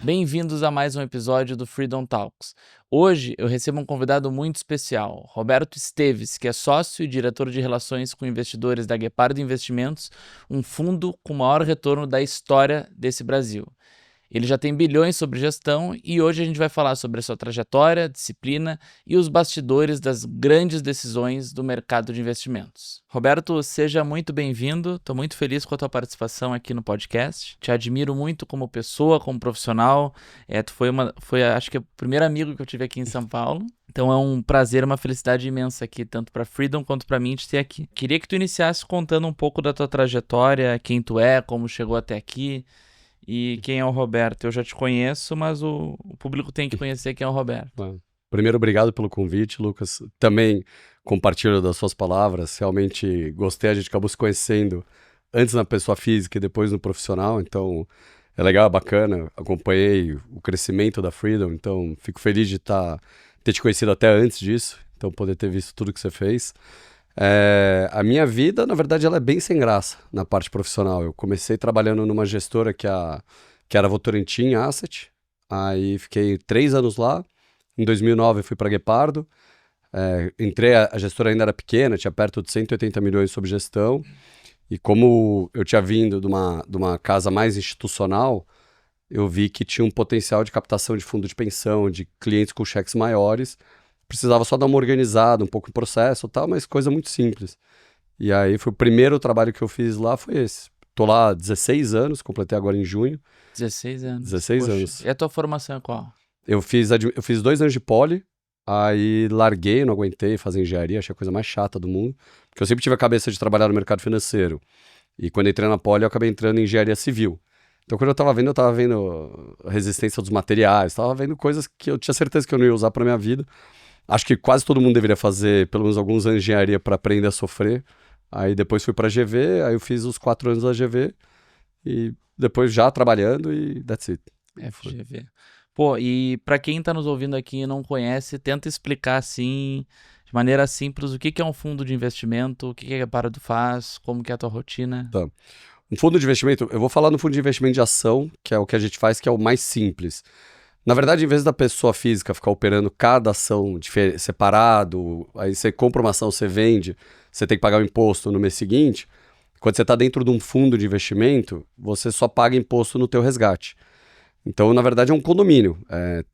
Bem-vindos a mais um episódio do Freedom Talks. Hoje eu recebo um convidado muito especial, Roberto Esteves, que é sócio e diretor de relações com investidores da Guepardo Investimentos, um fundo com o maior retorno da história desse Brasil. Ele já tem bilhões sobre gestão e hoje a gente vai falar sobre a sua trajetória, disciplina e os bastidores das grandes decisões do mercado de investimentos. Roberto, seja muito bem-vindo. Estou muito feliz com a tua participação aqui no podcast. Te admiro muito como pessoa, como profissional. Tu foi, acho que, o primeiro amigo que eu tive aqui em São Paulo. Então é um prazer, uma felicidade imensa aqui, tanto para Freedom quanto para mim, de ter aqui. Queria que tu iniciasse contando um pouco da tua trajetória, quem tu é, como chegou até aqui. E quem é o Roberto? Eu já te conheço, mas o público tem que conhecer quem é o Roberto. Primeiro, obrigado pelo convite, Lucas. Também compartilho das suas palavras. Realmente gostei, a gente acabou se conhecendo antes na pessoa física e depois no profissional. Então, é legal, é bacana. Acompanhei o crescimento da Freedom, então fico feliz de ter te conhecido até antes disso. Então, poder ter visto tudo que você fez. A minha vida, na verdade, ela é bem sem graça na parte profissional. Eu comecei trabalhando numa gestora que era a Votorantim Asset, aí fiquei 3 anos lá. Em 2009 eu fui para a Guepardo, a gestora ainda era pequena, tinha perto de 180 milhões sob gestão, e como eu tinha vindo de uma casa mais institucional, eu vi que tinha um potencial de captação de fundo de pensão, de clientes com cheques maiores. Precisava só dar uma organizada, um pouco em processo e tal, mas coisa muito simples. E aí foi o primeiro trabalho que eu fiz lá, foi esse. Tô lá há 16 anos, completei agora em junho. 16 anos. 16 anos. E a tua formação é qual? Eu fiz 2 anos de poli, aí larguei, não aguentei fazer engenharia, achei a coisa mais chata do mundo. Porque eu sempre tive a cabeça de trabalhar no mercado financeiro. E quando entrei na poli, eu acabei entrando em engenharia civil. Então quando eu tava vendo a resistência dos materiais, tava vendo coisas que eu tinha certeza que eu não ia usar pra minha vida. Acho que quase todo mundo deveria fazer pelo menos alguns anos de engenharia para aprender a sofrer. Aí depois fui para a GV, aí eu fiz os 4 anos da GV e depois já trabalhando e that's it. FGV. Pô, e para quem tá nos ouvindo aqui e não conhece, tenta explicar assim, de maneira simples, o que é um fundo de investimento, o que a Guepardo faz, como que é a tua rotina. Tá. Um fundo de investimento, eu vou falar no fundo de investimento de ação, que é o que a gente faz, que é o mais simples. Na verdade, em vez da pessoa física ficar operando cada ação separado, aí você compra uma ação, você vende, você tem que pagar o imposto no mês seguinte, quando você está dentro de um fundo de investimento, você só paga imposto no teu resgate. Então, na verdade, é um condomínio.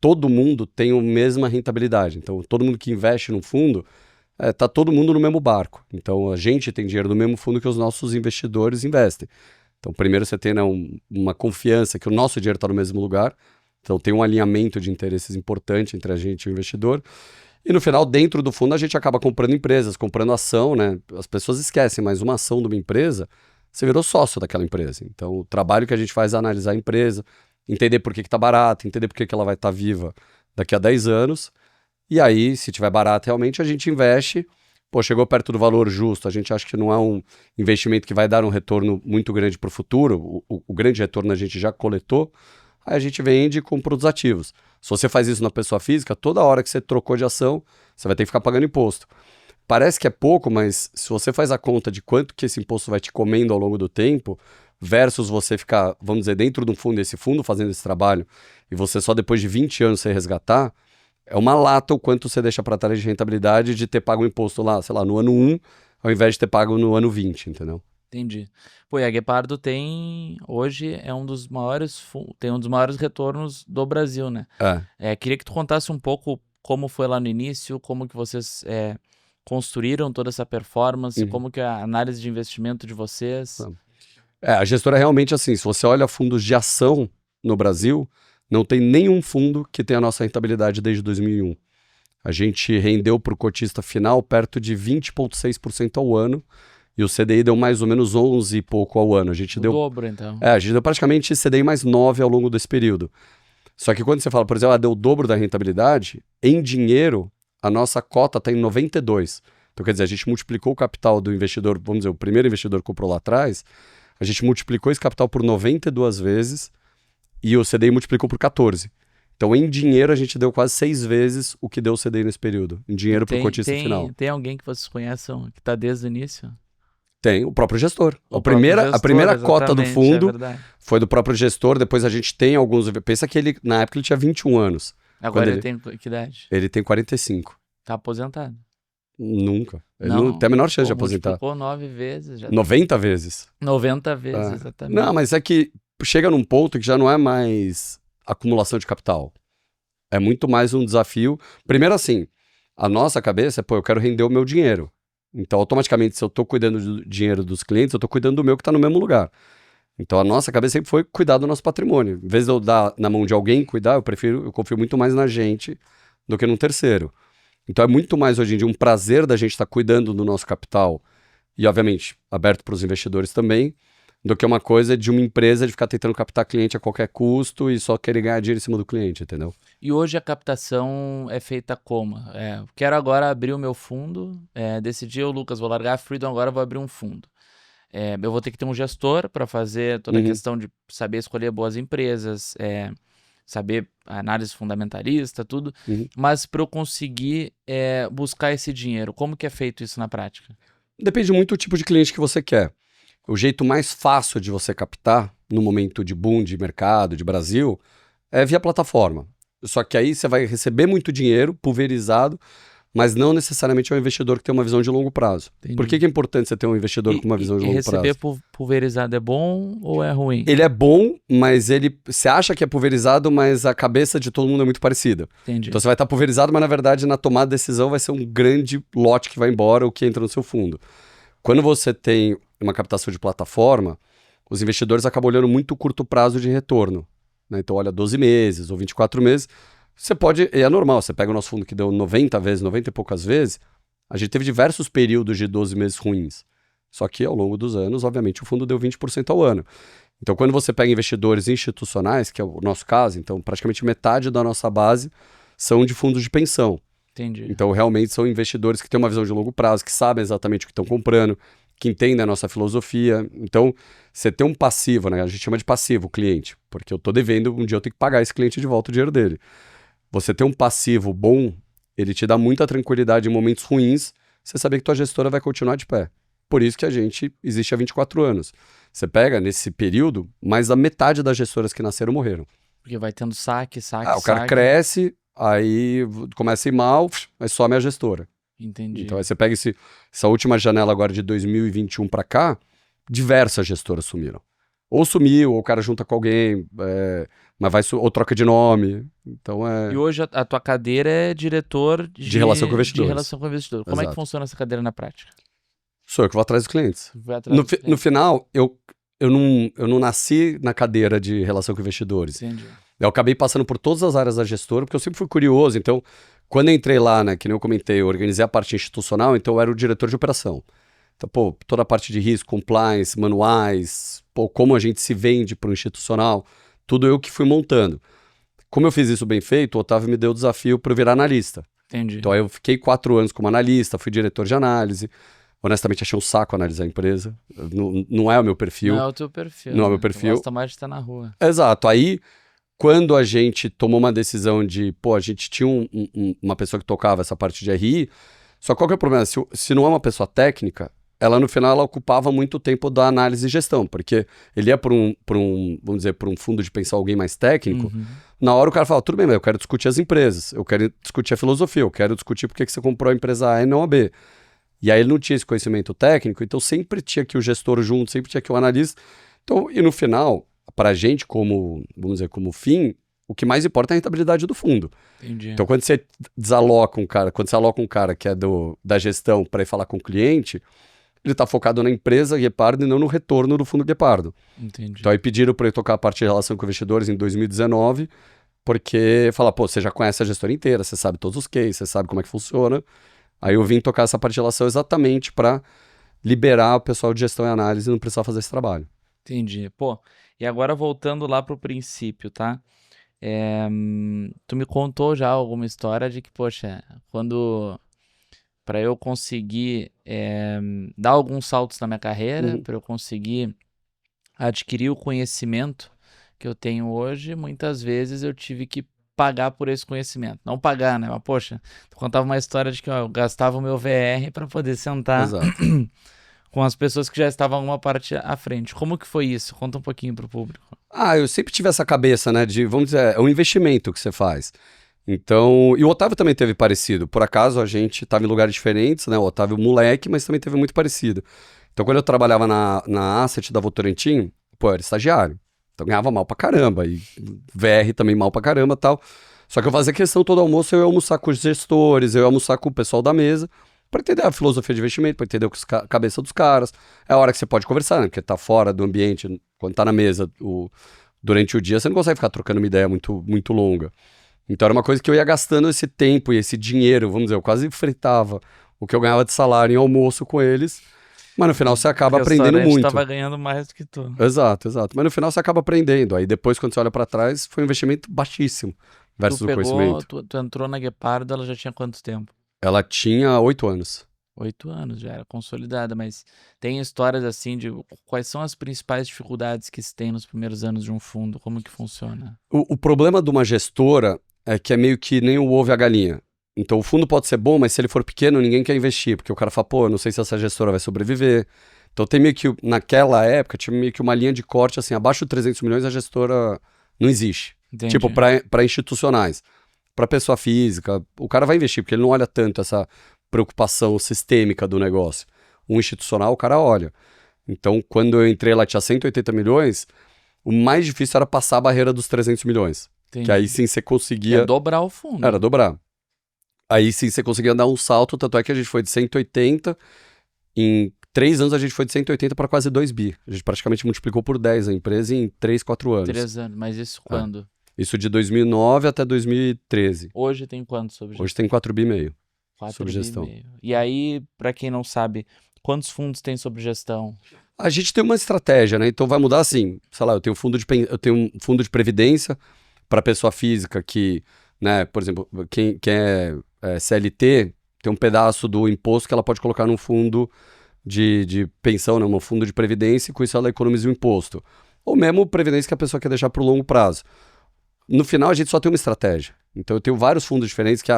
Todo mundo tem a mesma rentabilidade. Então, todo mundo que investe num fundo, tá todo mundo no mesmo barco. Então, a gente tem dinheiro no mesmo fundo que os nossos investidores investem. Então, primeiro você tem uma confiança que o nosso dinheiro está no mesmo lugar. Então tem um alinhamento de interesses importante entre a gente e o investidor. E no final, dentro do fundo, a gente acaba comprando empresas, comprando ação, né? As pessoas esquecem, mas uma ação de uma empresa, você virou sócio daquela empresa. Então o trabalho que a gente faz é analisar a empresa, entender por que está barata, entender por que ela vai estar viva daqui a 10 anos. E aí, se tiver barato realmente, a gente investe. Pô, chegou perto do valor justo, a gente acha que não é um investimento que vai dar um retorno muito grande para o futuro. O grande retorno a gente já coletou. Aí a gente vende e compra os ativos. Se você faz isso na pessoa física, toda hora que você trocou de ação, você vai ter que ficar pagando imposto. Parece que é pouco, mas se você faz a conta de quanto que esse imposto vai te comendo ao longo do tempo, versus você ficar, vamos dizer, dentro de um fundo, esse fundo fazendo esse trabalho, e você só depois de 20 anos você resgatar, é uma lata o quanto você deixa para trás de rentabilidade de ter pago o imposto lá, sei lá, no ano 1, ao invés de ter pago no ano 20, entendeu? Entendi. Pô, e a Guepardo hoje tem um dos maiores retornos do Brasil, né? Queria que tu contasse um pouco como foi lá no início, como que vocês construíram toda essa performance, como que é a análise de investimento de vocês. A gestora é realmente assim, se você olha fundos de ação no Brasil, não tem nenhum fundo que tenha a nossa rentabilidade desde 2001. A gente rendeu para o cotista final perto de 20,6% ao ano, e o CDI deu mais ou menos 11 e pouco ao ano. O dobro, então. A gente deu praticamente CDI mais 9 ao longo desse período. Só que quando você fala, por exemplo, deu o dobro da rentabilidade, em dinheiro, a nossa cota está em 92. Então, quer dizer, a gente multiplicou o capital do investidor, vamos dizer, o primeiro investidor que comprou lá atrás, a gente multiplicou esse capital por 92 vezes e o CDI multiplicou por 14. Então, em dinheiro, a gente deu quase 6 vezes o que deu o CDI nesse período. Em dinheiro para o cotista final. Tem alguém que vocês conheçam que está desde o início? Tem o próprio gestor. O A primeira gestor, cota do exatamente, fundo é verdade. foi do próprio gestor. Depois a gente tem alguns... Pensa que ele, na época, ele tinha 21 anos. Agora Quando ele tem que idade? Ele tem 45. Tá aposentado. Nunca. Ele não tem a menor chance de aposentar. Multiplicou 9 vezes. Já 90 vezes. 90 vezes, exatamente. Não, mas é que chega num ponto que já não é mais acumulação de capital. É muito mais um desafio. Primeiro assim, a nossa cabeça é, pô, eu quero render o meu dinheiro. Então, automaticamente, se eu tô cuidando do dinheiro dos clientes, eu tô cuidando do meu que tá no mesmo lugar. Então, a nossa cabeça sempre foi cuidar do nosso patrimônio. Em vez de eu dar na mão de alguém cuidar, eu confio muito mais na gente do que num terceiro. Então, é muito mais hoje em dia um prazer da gente estar cuidando do nosso capital e, obviamente, aberto para os investidores também, do que uma coisa de uma empresa de ficar tentando captar cliente a qualquer custo e só querer ganhar dinheiro em cima do cliente, entendeu? E hoje a captação é feita como? Quero agora abrir o meu fundo, decidi, Lucas, vou largar a Freedom, agora vou abrir um fundo. Eu vou ter que ter um gestor para fazer toda a questão de saber escolher boas empresas, saber análise fundamentalista, tudo. Mas para eu conseguir buscar esse dinheiro, como que é feito isso na prática? Depende muito do tipo de cliente que você quer. O jeito mais fácil de você captar, no momento de boom de mercado, de Brasil, é via plataforma. Só que aí você vai receber muito dinheiro pulverizado, mas não necessariamente é um investidor que tem uma visão de longo prazo. Entendi. Por que é importante você ter um investidor com uma visão de longo prazo? E receber pulverizado é bom ou é ruim? Ele é bom, mas você acha que é pulverizado, mas a cabeça de todo mundo é muito parecida. Entendi. Então você vai estar pulverizado, mas na verdade na tomada de decisão vai ser um grande lote que vai embora ou que entra no seu fundo. Quando você tem uma captação de plataforma, os investidores acabam olhando muito curto prazo de retorno, né? Então olha 12 meses ou 24 meses, você pode, e é normal, você pega o nosso fundo que deu 90 vezes, 90 e poucas vezes, a gente teve diversos períodos de 12 meses ruins. Só que ao longo dos anos, obviamente, o fundo deu 20% ao ano. Então quando você pega investidores institucionais, que é o nosso caso, então praticamente metade da nossa base são de fundos de pensão. Entendi. Então realmente são investidores que têm uma visão de longo prazo, que sabem exatamente o que estão comprando, que entendem a nossa filosofia. Então, você tem um passivo, né? A gente chama de passivo o cliente, porque eu tô devendo, um dia eu tenho que pagar esse cliente de volta o dinheiro dele. Você ter um passivo bom, ele te dá muita tranquilidade em momentos ruins, você saber que tua gestora vai continuar de pé. Por isso que a gente existe há 24 anos. Você pega, nesse período, mais da metade das gestoras que nasceram morreram. Porque vai tendo saque. O cara cresce, aí começa a ir mal, aí some a gestora. Entendi. Então aí você pega essa última janela agora de 2021 para cá, diversas gestoras sumiram. Ou sumiu, ou o cara junta com alguém, mas ou troca de nome. Então E hoje a tua cadeira é diretor de relação com investidores. De relação com investidor. Como é que funciona essa cadeira na prática? Sou eu que vou atrás dos clientes. No final, eu não nasci na cadeira de relação com investidores. Entendi. Eu acabei passando por todas as áreas da gestora, porque eu sempre fui curioso. Então, quando eu entrei lá, né, que nem eu comentei, eu organizei a parte institucional, então eu era o diretor de operação. Então, pô, toda a parte de risco, compliance, manuais, pô, como a gente se vende para o institucional, tudo eu que fui montando. Como eu fiz isso bem feito, o Otávio me deu o desafio para eu virar analista. Entendi. Então, aí eu fiquei 4 anos como analista, fui diretor de análise. Honestamente, achei um saco analisar a empresa. Não é o meu perfil. Não é o teu perfil. Não é o meu perfil. Gosta mais de estar na rua. Exato. Aí, quando a gente tomou uma decisão de, pô, a gente tinha uma pessoa que tocava essa parte de RI, só qual que é o problema? Se não é uma pessoa técnica, ela no final ela ocupava muito tempo da análise e gestão, porque ele ia para vamos dizer, para um fundo de pensar alguém mais técnico, na hora o cara fala, tudo bem, mas eu quero discutir as empresas, eu quero discutir a filosofia, eu quero discutir por que você comprou a empresa A e não a B. E aí ele não tinha esse conhecimento técnico, então sempre tinha que o gestor junto, sempre tinha que o analista. Então, e no final, pra gente como, vamos dizer, como fim, o que mais importa é a rentabilidade do fundo. Entendi. Então, quando você desaloca um cara, quando você aloca um cara que é da gestão para ir falar com o cliente, ele tá focado na empresa Guepardo e não no retorno do fundo Guepardo. Entendi. Então aí pediram para eu tocar a parte de relação com investidores em 2019, porque fala, pô, você já conhece a gestora inteira, você sabe todos os cases, você sabe como é que funciona. Aí eu vim tocar essa parte de relação exatamente para liberar o pessoal de gestão e análise e não precisar fazer esse trabalho. Entendi. Pô, e agora voltando lá pro princípio, tá? Tu me contou já alguma história de que, poxa, para eu conseguir dar alguns saltos na minha carreira, para eu conseguir adquirir o conhecimento que eu tenho hoje, muitas vezes eu tive que pagar por esse conhecimento. Não pagar, né? Mas, poxa, tu contava uma história de que eu gastava o meu VR para poder sentar com as pessoas que já estavam uma parte à frente. Como que foi isso? Conta um pouquinho para o público. Eu sempre tive essa cabeça, né, de, vamos dizer, é um investimento que você faz. Então, e o Otávio também teve parecido. Por acaso, a gente estava em lugares diferentes, né, o Otávio moleque, mas também teve muito parecido. Então, quando eu trabalhava na Asset da Votorantim, pô, eu era estagiário. Então, ganhava mal pra caramba, e VR também mal pra caramba e tal. Só que eu fazia questão todo almoço, eu ia almoçar com os gestores, eu ia almoçar com o pessoal da mesa, para entender a filosofia de investimento, para entender a cabeça dos caras. É a hora que você pode conversar, né? Porque tá fora do ambiente, quando tá na mesa durante o dia, você não consegue ficar trocando uma ideia muito, muito longa. Então era uma coisa que eu ia gastando esse tempo e esse dinheiro, vamos dizer, eu quase fritava o que eu ganhava de salário em almoço com eles, mas no final você acaba aprendendo muito. Tava ganhando mais do que tu. Exato. Mas no final você acaba aprendendo. Aí depois, quando você olha para trás, foi um investimento baixíssimo versus o conhecimento. Tu entrou na Guepardo, ela já tinha quanto tempo? Ela tinha 8 anos. 8 anos, já era consolidada, mas tem histórias assim de quais são as principais dificuldades que se tem nos primeiros anos de um fundo, como que funciona? O problema de uma gestora é que é meio que nem o ovo e a galinha. Então o fundo pode ser bom, mas se ele for pequeno, ninguém quer investir, porque o cara fala, pô, eu não sei se essa gestora vai sobreviver. Então tem meio que, naquela época, tinha meio que uma linha de corte, assim, abaixo de 300 milhões a gestora não existe. Entendi. Tipo, para institucionais. Para pessoa física, o cara vai investir, porque ele não olha tanto essa preocupação sistêmica do negócio. Um institucional, o cara olha. Então, quando eu entrei lá, tinha 180 milhões, o mais difícil era passar a barreira dos 300 milhões. Entendi. Que aí sim você conseguia... É dobrar o fundo. Era dobrar. Aí sim você conseguia dar um salto, tanto é que a gente foi de 180, em 3 anos a gente foi de 180 para quase 2 bi. A gente praticamente multiplicou por 10 a empresa em 3, 4 anos. 3 anos, mas isso quando? Isso de 2009 até 2013. Hoje tem quanto sobre gestão? Hoje tem 4 bi e meio. 4 sobre gestão. bi e meio. E aí, para quem não sabe, quantos fundos tem sobre gestão? A gente tem uma estratégia, né? Então vai mudar assim, sei lá, eu tenho um fundo de previdência para pessoa física que, né, por exemplo, quem é CLT, tem um pedaço do imposto que ela pode colocar num fundo de pensão, né, um fundo de previdência, e com isso ela economiza o imposto. Ou mesmo previdência que a pessoa quer deixar para o longo prazo. No final, a gente só tem uma estratégia. Então, eu tenho vários fundos diferentes que,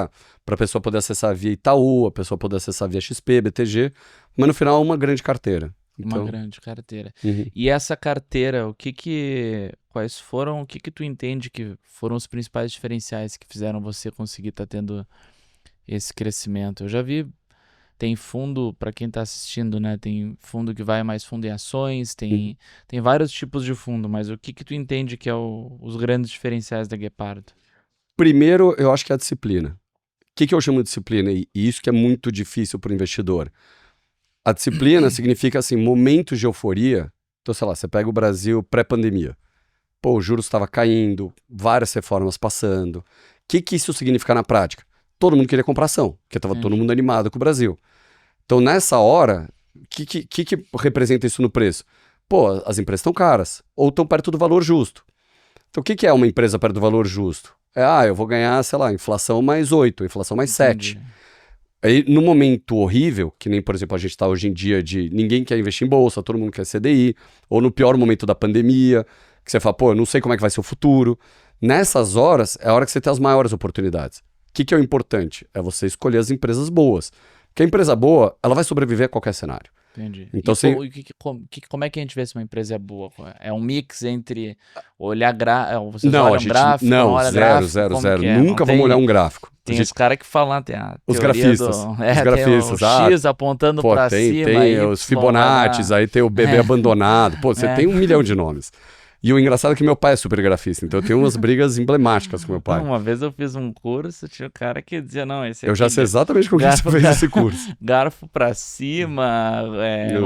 para a pessoa poder acessar via Itaú, a pessoa poder acessar via XP, BTG, mas no final, uma grande carteira. Uma grande carteira. Uhum. E essa carteira, o que tu entende que foram os principais diferenciais que fizeram você conseguir estar tendo esse crescimento? Eu já vi, tem fundo, para quem está assistindo, né? Tem fundo que vai mais fundo em ações, tem vários tipos de fundo, mas o que tu entende que é os grandes diferenciais da Guepardo? Primeiro, eu acho que é a disciplina. O que eu chamo de disciplina? E isso que é muito difícil para o investidor. A disciplina significa, assim, momentos de euforia. Então, sei lá, você pega o Brasil pré-pandemia. Pô, o juros estava caindo, várias reformas passando. O que isso significa na prática? Todo mundo queria comprar ação, porque estava todo mundo animado com o Brasil. Então, nessa hora, o que representa isso no preço? Pô, as empresas estão caras, ou estão perto do valor justo. Então, o que é uma empresa perto do valor justo? Eu vou ganhar, sei lá, inflação mais 8, inflação mais 7. Aí, no momento horrível, que nem, por exemplo, a gente está hoje em dia de ninguém quer investir em bolsa, todo mundo quer CDI, ou no pior momento da pandemia, que você fala, pô, eu não sei como é que vai ser o futuro. Nessas horas, é a hora que você tem as maiores oportunidades. O que é o importante? É você escolher as empresas boas. Porque a empresa boa, ela vai sobreviver a qualquer cenário. Entendi. Então, como é que a gente vê se uma empresa é boa? É um mix entre olhar gráfico, Não, zero. Nunca vamos olhar um gráfico. Tem os caras que falam, tem a os grafistas. Os grafistas. Tem o X apontando pra cima. Tem os Fibonacci, aí tem o bebê abandonado. Pô, você tem 1 milhão de nomes. E o engraçado é que meu pai é super grafista, então eu tenho umas brigas emblemáticas com meu pai. Uma vez eu fiz um curso, tinha um cara que dizia, não, esse aqui... Eu já sei exatamente com quem você fez esse curso. Garfo pra cima,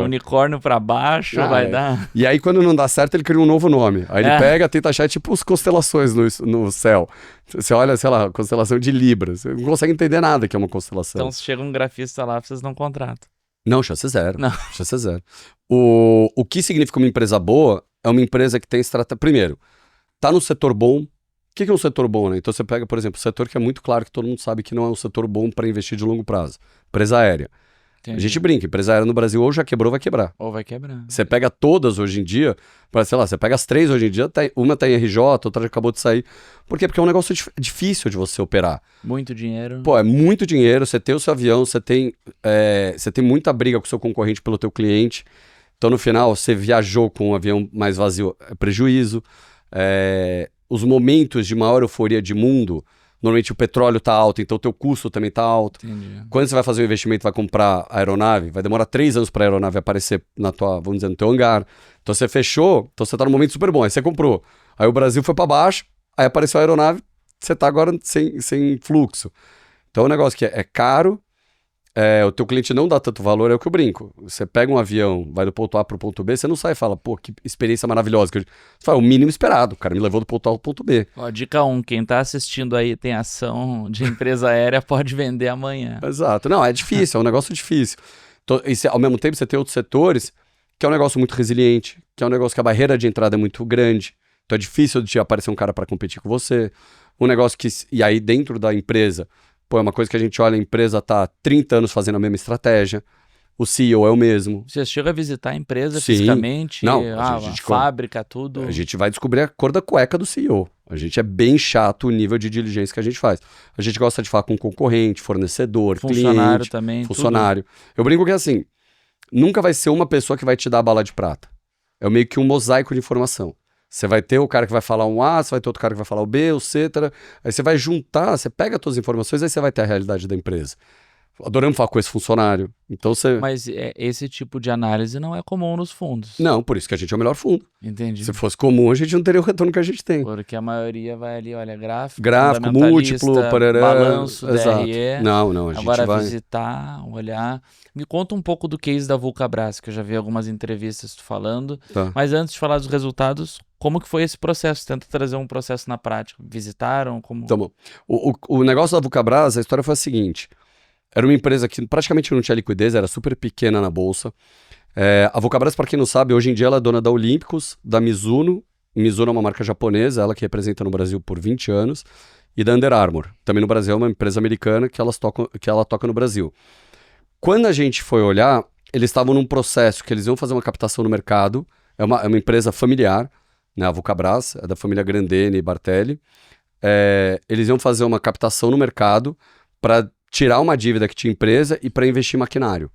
unicórnio pra baixo, vai dar... E aí quando não dá certo, ele cria um novo nome. Aí ele pega, tenta achar tipo as constelações no céu. Você olha, sei lá, constelação de Libra, você não consegue entender nada que é uma constelação. Então se chega um grafista lá, vocês não contratam. Não, chance zero. Chance zero. O que significa uma empresa boa é uma empresa que tem estratégia. Primeiro, tá no setor bom. O que é um setor bom, né? Então você pega, por exemplo, o setor que é muito claro que todo mundo sabe que não é um setor bom para investir de longo prazo. Empresa aérea. Entendi. A gente brinca, empresa aérea no Brasil ou já quebrou, vai quebrar. Ou vai quebrar. Você pega todas hoje em dia, sei lá, você pega as 3 hoje em dia, uma tá em RJ, outra já acabou de sair. Por quê? Porque é um negócio difícil de você operar. Muito dinheiro. Pô, é muito dinheiro, você tem o seu avião, você tem muita briga com o seu concorrente pelo teu cliente. Então, no final, você viajou com um avião mais vazio, é prejuízo. Os momentos de maior euforia de mundo, normalmente o petróleo tá alto, então o teu custo também tá alto. Entendi. Quando você vai fazer um investimento, vai comprar aeronave, vai demorar 3 anos para a aeronave aparecer vamos dizer, no teu hangar. Então você fechou, então você tá num momento super bom, aí você comprou. Aí o Brasil foi para baixo, aí apareceu a aeronave, você tá agora sem fluxo. Então é um negócio que é caro, o teu cliente não dá tanto valor, é o que eu brinco. Você pega um avião, vai do ponto A pro ponto B, você não sai e fala, pô, que experiência maravilhosa. Você fala, o mínimo esperado, o cara me levou do ponto A ao ponto B. Ó, dica 1, quem tá assistindo aí tem ação de empresa aérea, pode vender amanhã. Exato. Não, é difícil, é um negócio difícil. Então, ao mesmo tempo, você tem outros setores que é um negócio muito resiliente, que é um negócio que a barreira de entrada é muito grande. Então é difícil de aparecer um cara para competir com você. Um negócio que... E aí dentro da empresa, pô, é uma coisa que a gente olha, a empresa tá há 30 anos fazendo a mesma estratégia. O CEO é o mesmo. Você chega a visitar a empresa Sim. fisicamente? Não, a fábrica, tudo? A gente vai descobrir a cor da cueca do CEO. A gente é bem chato o nível de diligência que a gente faz. A gente gosta de falar com concorrente, fornecedor, funcionário cliente, também, funcionário. Eu brinco que assim, nunca vai ser uma pessoa que vai te dar a bala de prata. É meio que um mosaico de informação. Você vai ter o cara que vai falar um A, você vai ter outro cara que vai falar o B, o C, aí você vai juntar, você pega todas as informações, aí você vai ter a realidade da empresa. Adoramos falar com esse funcionário. Então você... Mas esse tipo de análise não é comum nos fundos. Não, por isso que a gente é o melhor fundo. Entendi. Se fosse comum, a gente não teria o retorno que a gente tem. Porque a maioria vai ali, olha, gráfico múltiplo, parará, balanço, exato. DRE. Não, a gente Agora vai... visitar, olhar. Me conta um pouco do case da Vulcabras, que eu já vi algumas entrevistas tu falando. Tá. Mas antes de falar dos resultados, como que foi esse processo? Tenta trazer um processo na prática. Visitaram? Como... Então, bom, o negócio da Vulcabras, a história foi a seguinte. Era uma empresa que praticamente não tinha liquidez, era super pequena na bolsa. A Vulcabras, para quem não sabe, hoje em dia ela é dona da Olímpicos, da Mizuno. Mizuno é uma marca japonesa, ela que representa no Brasil por 20 anos. E da Under Armour. Também no Brasil é uma empresa americana que ela toca no Brasil. Quando a gente foi olhar, eles estavam num processo que eles iam fazer uma captação no mercado. É uma empresa familiar, né? A Vulcabras, é da família Grandene e Bartelli. Eles iam fazer uma captação no mercado para tirar uma dívida que tinha empresa e para investir em maquinário.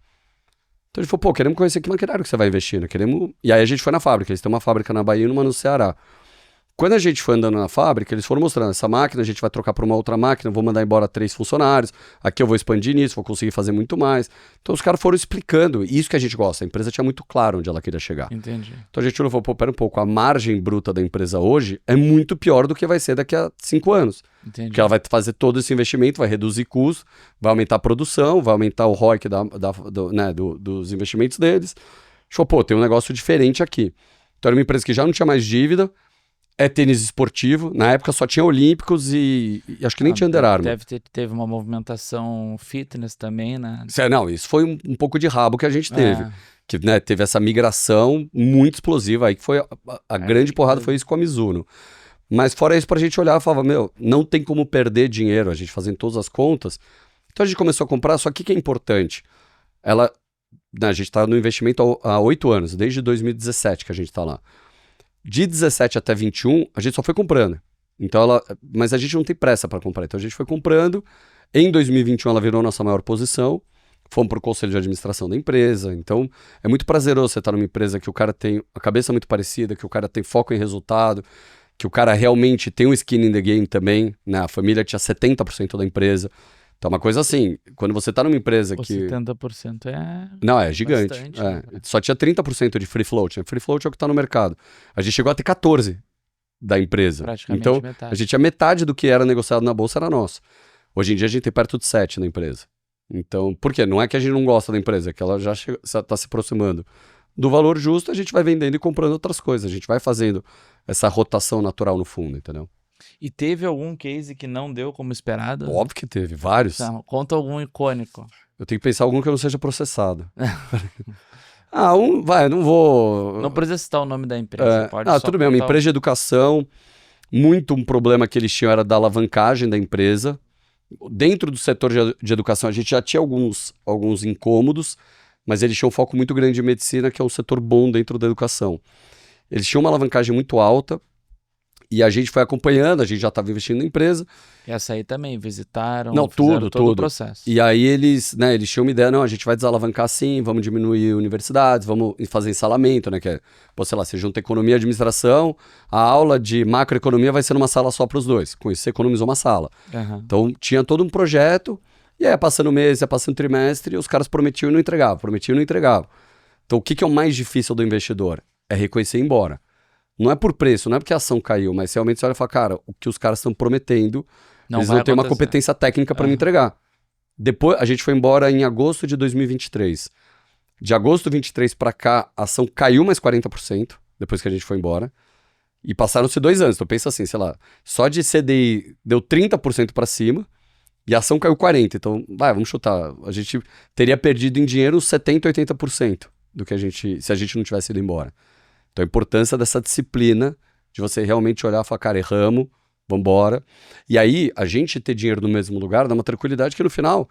Então a gente falou, pô, queremos conhecer que maquinário que você vai investir, né? E aí a gente foi na fábrica, eles têm uma fábrica na Bahia e uma no Ceará. Quando a gente foi andando na fábrica, eles foram mostrando, essa máquina a gente vai trocar por uma outra máquina, vou mandar embora 3 funcionários, aqui eu vou expandir nisso, vou conseguir fazer muito mais. Então os caras foram explicando, isso que a gente gosta, a empresa tinha muito claro onde ela queria chegar. Entendi. Então a gente falou, pô, pera um pouco, a margem bruta da empresa hoje é muito pior do que vai ser daqui a 5 anos. Entendi. Porque ela vai fazer todo esse investimento, vai reduzir custos, vai aumentar a produção, vai aumentar o ROIC dos investimentos deles. A gente falou, pô, tem um negócio diferente aqui. Então era uma empresa que já não tinha mais dívida, é tênis esportivo, na época só tinha Olímpicos e acho que nem tinha Under Armour. Teve uma movimentação fitness também, né? Não, isso foi um pouco de rabo que a gente teve. Que, né, teve essa migração muito explosiva, aí que foi a grande porrada foi isso com a Mizuno. Mas fora isso, pra gente olhar e falava, não tem como perder dinheiro, a gente fazendo todas as contas. Então a gente começou a comprar, só que o que é importante? A gente tá no investimento há 8 anos, desde 2017 que a gente tá lá. De 17 até 21, a gente só foi comprando. Então mas a gente não tem pressa para comprar. Então a gente foi comprando. Em 2021 ela virou nossa maior posição. Fomos para o conselho de administração da empresa. Então é muito prazeroso você estar numa empresa que o cara tem a cabeça muito parecida, que o cara tem foco em resultado, que o cara realmente tem um skin in the game também. Né? A família tinha 70% da empresa. Então é uma coisa assim, quando você tá numa empresa que... 70% é... Não, é gigante. Bastante, Só tinha 30% de free float. Né? Free float é o que tá no mercado. A gente chegou a ter 14% da empresa. Praticamente então, metade. a gente tinha metade do que era negociado na bolsa era nosso. Hoje em dia a gente tem perto de 7% na empresa. Então, por quê? Não é que a gente não gosta da empresa, é que ela já tá se aproximando do valor justo, a gente vai vendendo e comprando outras coisas. A gente vai fazendo essa rotação natural no fundo, entendeu? E teve algum case que não deu como esperado? Óbvio que teve, vários. Então, conta algum icônico. Eu tenho que pensar algum que eu não seja processado. Não vou... Não precisa citar o nome da empresa, pode só tudo bem, uma empresa de educação, um problema que eles tinham era da alavancagem da empresa, Dentro do setor de educação, a gente já tinha alguns incômodos, mas eles tinham um foco muito grande em medicina, que é um setor bom dentro da educação. Eles tinham uma alavancagem muito alta, e a gente foi acompanhando, a gente já estava investindo na empresa. E essa aí também, visitaram, Não, fizeram todo o tudo. processo. E aí eles tinham uma ideia, não, a gente vai desalavancar sim, vamos diminuir universidades, vamos fazer ensalamento, né, que é, pô, sei lá, você junta economia e administração, a aula de macroeconomia vai ser numa sala só para os dois, com isso você economizou uma sala. Então tinha todo um projeto, e aí ia passando mês, ia passando trimestre, e os caras prometiam e não entregavam. Então o que é o mais difícil do investidor? É reconhecer e ir embora. Não é por preço, não é porque a ação caiu, mas realmente você olha e fala, cara, o que os caras estão prometendo, eles não têm uma competência técnica para me entregar. Depois, a gente foi embora em agosto de 2023. De agosto de 2023 para cá, a ação caiu mais 40%, depois que a gente foi embora. E passaram-se 2 anos. Então pensa assim, sei lá, só de CDI deu 30% para cima e a ação caiu 40%. Então, vamos chutar. A gente teria perdido em dinheiro 70%, 80% do que se a gente não tivesse ido embora. Então a importância dessa disciplina de você realmente olhar e falar, cara, erramos, vambora. E aí, a gente ter dinheiro no mesmo lugar dá uma tranquilidade que no final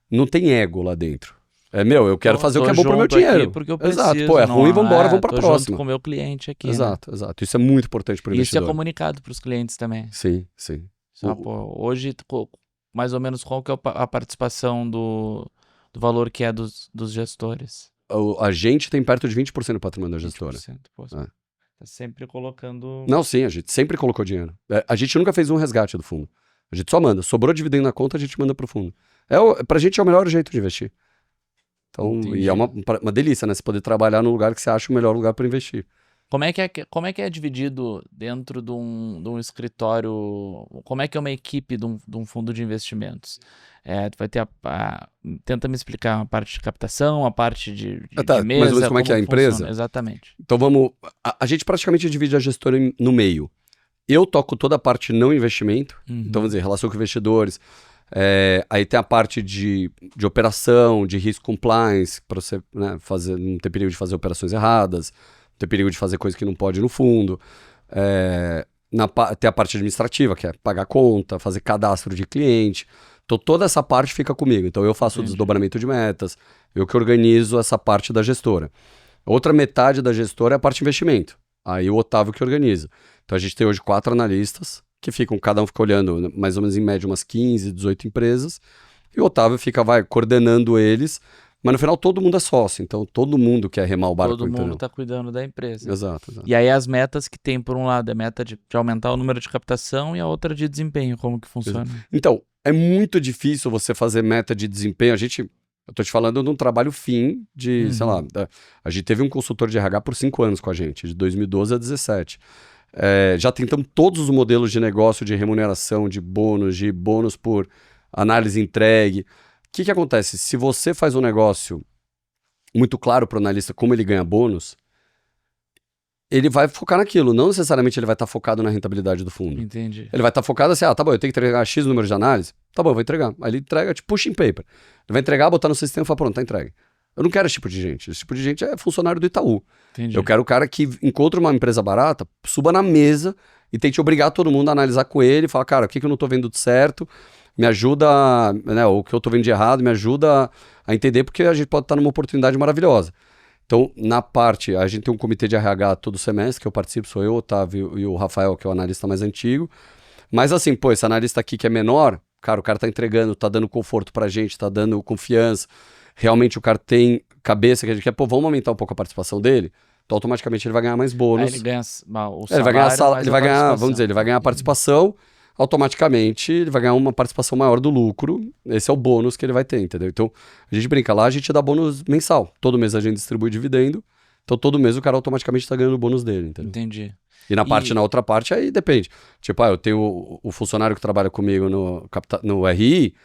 não tem ego lá dentro. Eu quero fazer o que é bom pro meu dinheiro. Porque eu preciso, exato, pô, é ruim, vambora, vamos pra próxima. Junto com o meu cliente aqui. Exato, exato. Isso é muito importante pro investidor. Isso é comunicado pros clientes também. Sim. Hoje, mais ou menos, qual que é a participação do valor que é dos gestores? A gente tem perto de 20% do patrimônio da gestora. 20%, pô, tá sempre colocando... Não, sim, a gente sempre colocou dinheiro. A gente nunca fez um resgate do fundo. A gente só manda. Sobrou dividendo na conta, a gente manda pro fundo. Pra gente é o melhor jeito de investir. Então, e é uma delícia, né? Você poder trabalhar num lugar que você acha o melhor lugar para investir. Como é que é dividido dentro de um escritório? Como é que é uma equipe de um fundo de investimentos? Vai ter tenta me explicar a parte de captação, a parte de mesa. Mais ou menos como é que é a empresa? Funciona. Exatamente. Então vamos... A gente praticamente divide a gestora no meio. Eu toco toda a parte não investimento. Então, vamos dizer, relação com investidores. Aí tem a parte de operação, de risco compliance, para você, né, não ter perigo de fazer operações erradas, não ter perigo de fazer coisa que não pode no fundo. Tem a parte administrativa, que é pagar conta, fazer cadastro de cliente. Então toda essa parte fica comigo. Então eu faço o desdobramento de metas, eu que organizo essa parte da gestora. Outra metade da gestora é a parte de investimento. Aí o Otávio que organiza. Então a gente tem hoje 4 analistas, que cada um fica olhando mais ou menos em média umas 15, 18 empresas, e o Otávio fica coordenando eles, mas no final todo mundo é sócio, então todo mundo quer remar o barco. Todo mundo está cuidando da empresa. Exato. E aí as metas que tem, por um lado, a meta de aumentar o número de captação e a outra de desempenho, como que funciona? Então, é muito difícil você fazer meta de desempenho. Eu tô te falando de um trabalho fim de, sei lá, a gente teve um consultor de RH por 5 anos com a gente, de 2012 a 2017. Já tentamos todos os modelos de negócio, de remuneração, de bônus por análise entregue. O que acontece? Se você faz um negócio muito claro para o analista como ele ganha bônus, ele vai focar naquilo. Não necessariamente ele vai estar focado na rentabilidade do fundo. Entendi. Ele vai estar focado assim, tá bom, eu tenho que entregar X número de análise. Tá bom, eu vou entregar. Aí ele entrega, tipo, pushing paper. Ele vai entregar, botar no sistema e falar, pronto, tá entregue. Eu não quero esse tipo de gente. Esse tipo de gente é funcionário do Itaú. Entendi. Eu quero o cara que encontra uma empresa barata, suba na mesa e tente obrigar todo mundo a analisar com ele, falar, cara, o que eu não tô vendo de certo, me ajuda, né, ou o que eu tô vendo de errado, me ajuda a entender, porque a gente pode estar numa oportunidade maravilhosa. Então, na parte, a gente tem um comitê de RH todo semestre, que eu participo, sou eu, o Otávio e o Rafael, que é o analista mais antigo. Mas assim, pô, esse analista aqui que é menor, cara, o cara tá entregando, tá dando conforto pra gente, tá dando confiança. Realmente o cara tem cabeça que a gente quer, pô, vamos aumentar um pouco a participação dele. Então, automaticamente ele vai ganhar mais bônus. Aí ele ganha o salário, ele vai ganhar, vamos dizer, ele vai ganhar a participação, automaticamente ele vai ganhar uma participação maior do lucro. Esse é o bônus que ele vai ter, entendeu? Então, a gente brinca lá, a gente dá bônus mensal. Todo mês a gente distribui dividendo, então todo mês o cara automaticamente tá ganhando o bônus dele, entendeu? Entendi. E na outra parte, aí depende. Tipo, eu tenho o funcionário que trabalha comigo no RI,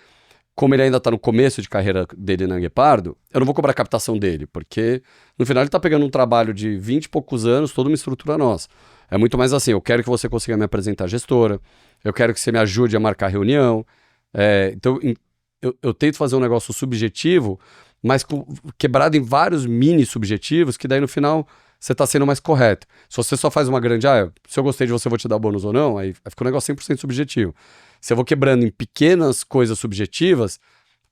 como ele ainda tá no começo de carreira dele na Guepardo, eu não vou cobrar a captação dele, porque no final ele tá pegando um trabalho de 20 e poucos anos, toda uma estrutura nossa. É muito mais assim, eu quero que você consiga me apresentar a gestora, eu quero que você me ajude a marcar reunião. Então, eu tento fazer um negócio subjetivo, mas quebrado em vários mini subjetivos, que daí no final você tá sendo mais correto. Se você só faz uma grande, se eu gostei de você, vou te dar bônus ou não, aí fica um negócio 100% subjetivo. Se eu vou quebrando em pequenas coisas subjetivas,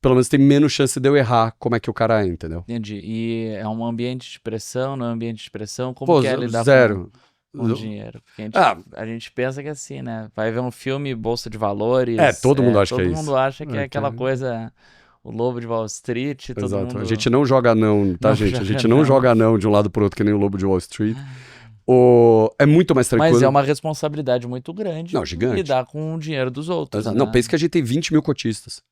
pelo menos tem menos chance de eu errar como é que o cara é, entendeu? Entendi. E é um ambiente de pressão, não é um ambiente de pressão? Como Pô, que é lidar zero. com dinheiro? Porque Ah, a gente pensa que é assim, né? Vai ver um filme, Bolsa de Valores, todo mundo acha que é todo isso. mundo acha que é Que aquela coisa, o Lobo de Wall Street, todo Exato. A mundo gente não joga não, tá, não gente? A joga gente não não. joga não de um lado pro outro que nem o Lobo de Wall Street. É muito mais Mas é tranquilo. uma responsabilidade muito grande Não, gigante. lidar com o dinheiro dos outros, Exato. né? Não, pensa que a gente tem 20 mil cotistas.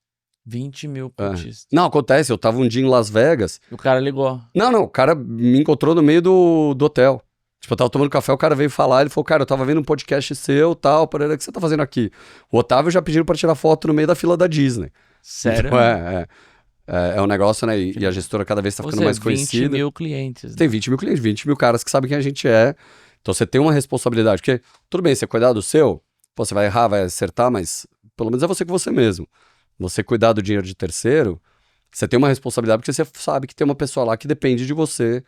20 mil É. cotistas. Não, acontece. Eu tava um dia em Las Vegas. O cara ligou. Não, o cara me encontrou no meio do hotel. Tipo, eu tava tomando café, o cara veio falar, ele falou, cara, eu tava vendo um podcast seu, tal, parada, o que você tá fazendo aqui? O Otávio já pediu pra tirar foto no meio da fila da Disney. Sério? Então, é um negócio, né? E a gestora cada vez tá ficando mais 20 conhecida. mil clientes. Né? Tem 20 mil clientes, 20 mil caras que sabem quem a gente é. Então você tem uma responsabilidade. Porque, tudo bem, você cuidar do seu, pô, você vai errar, vai acertar, mas pelo menos é você com você mesmo. Você cuidar do dinheiro de terceiro, você tem uma responsabilidade porque você sabe que tem uma pessoa lá que depende de você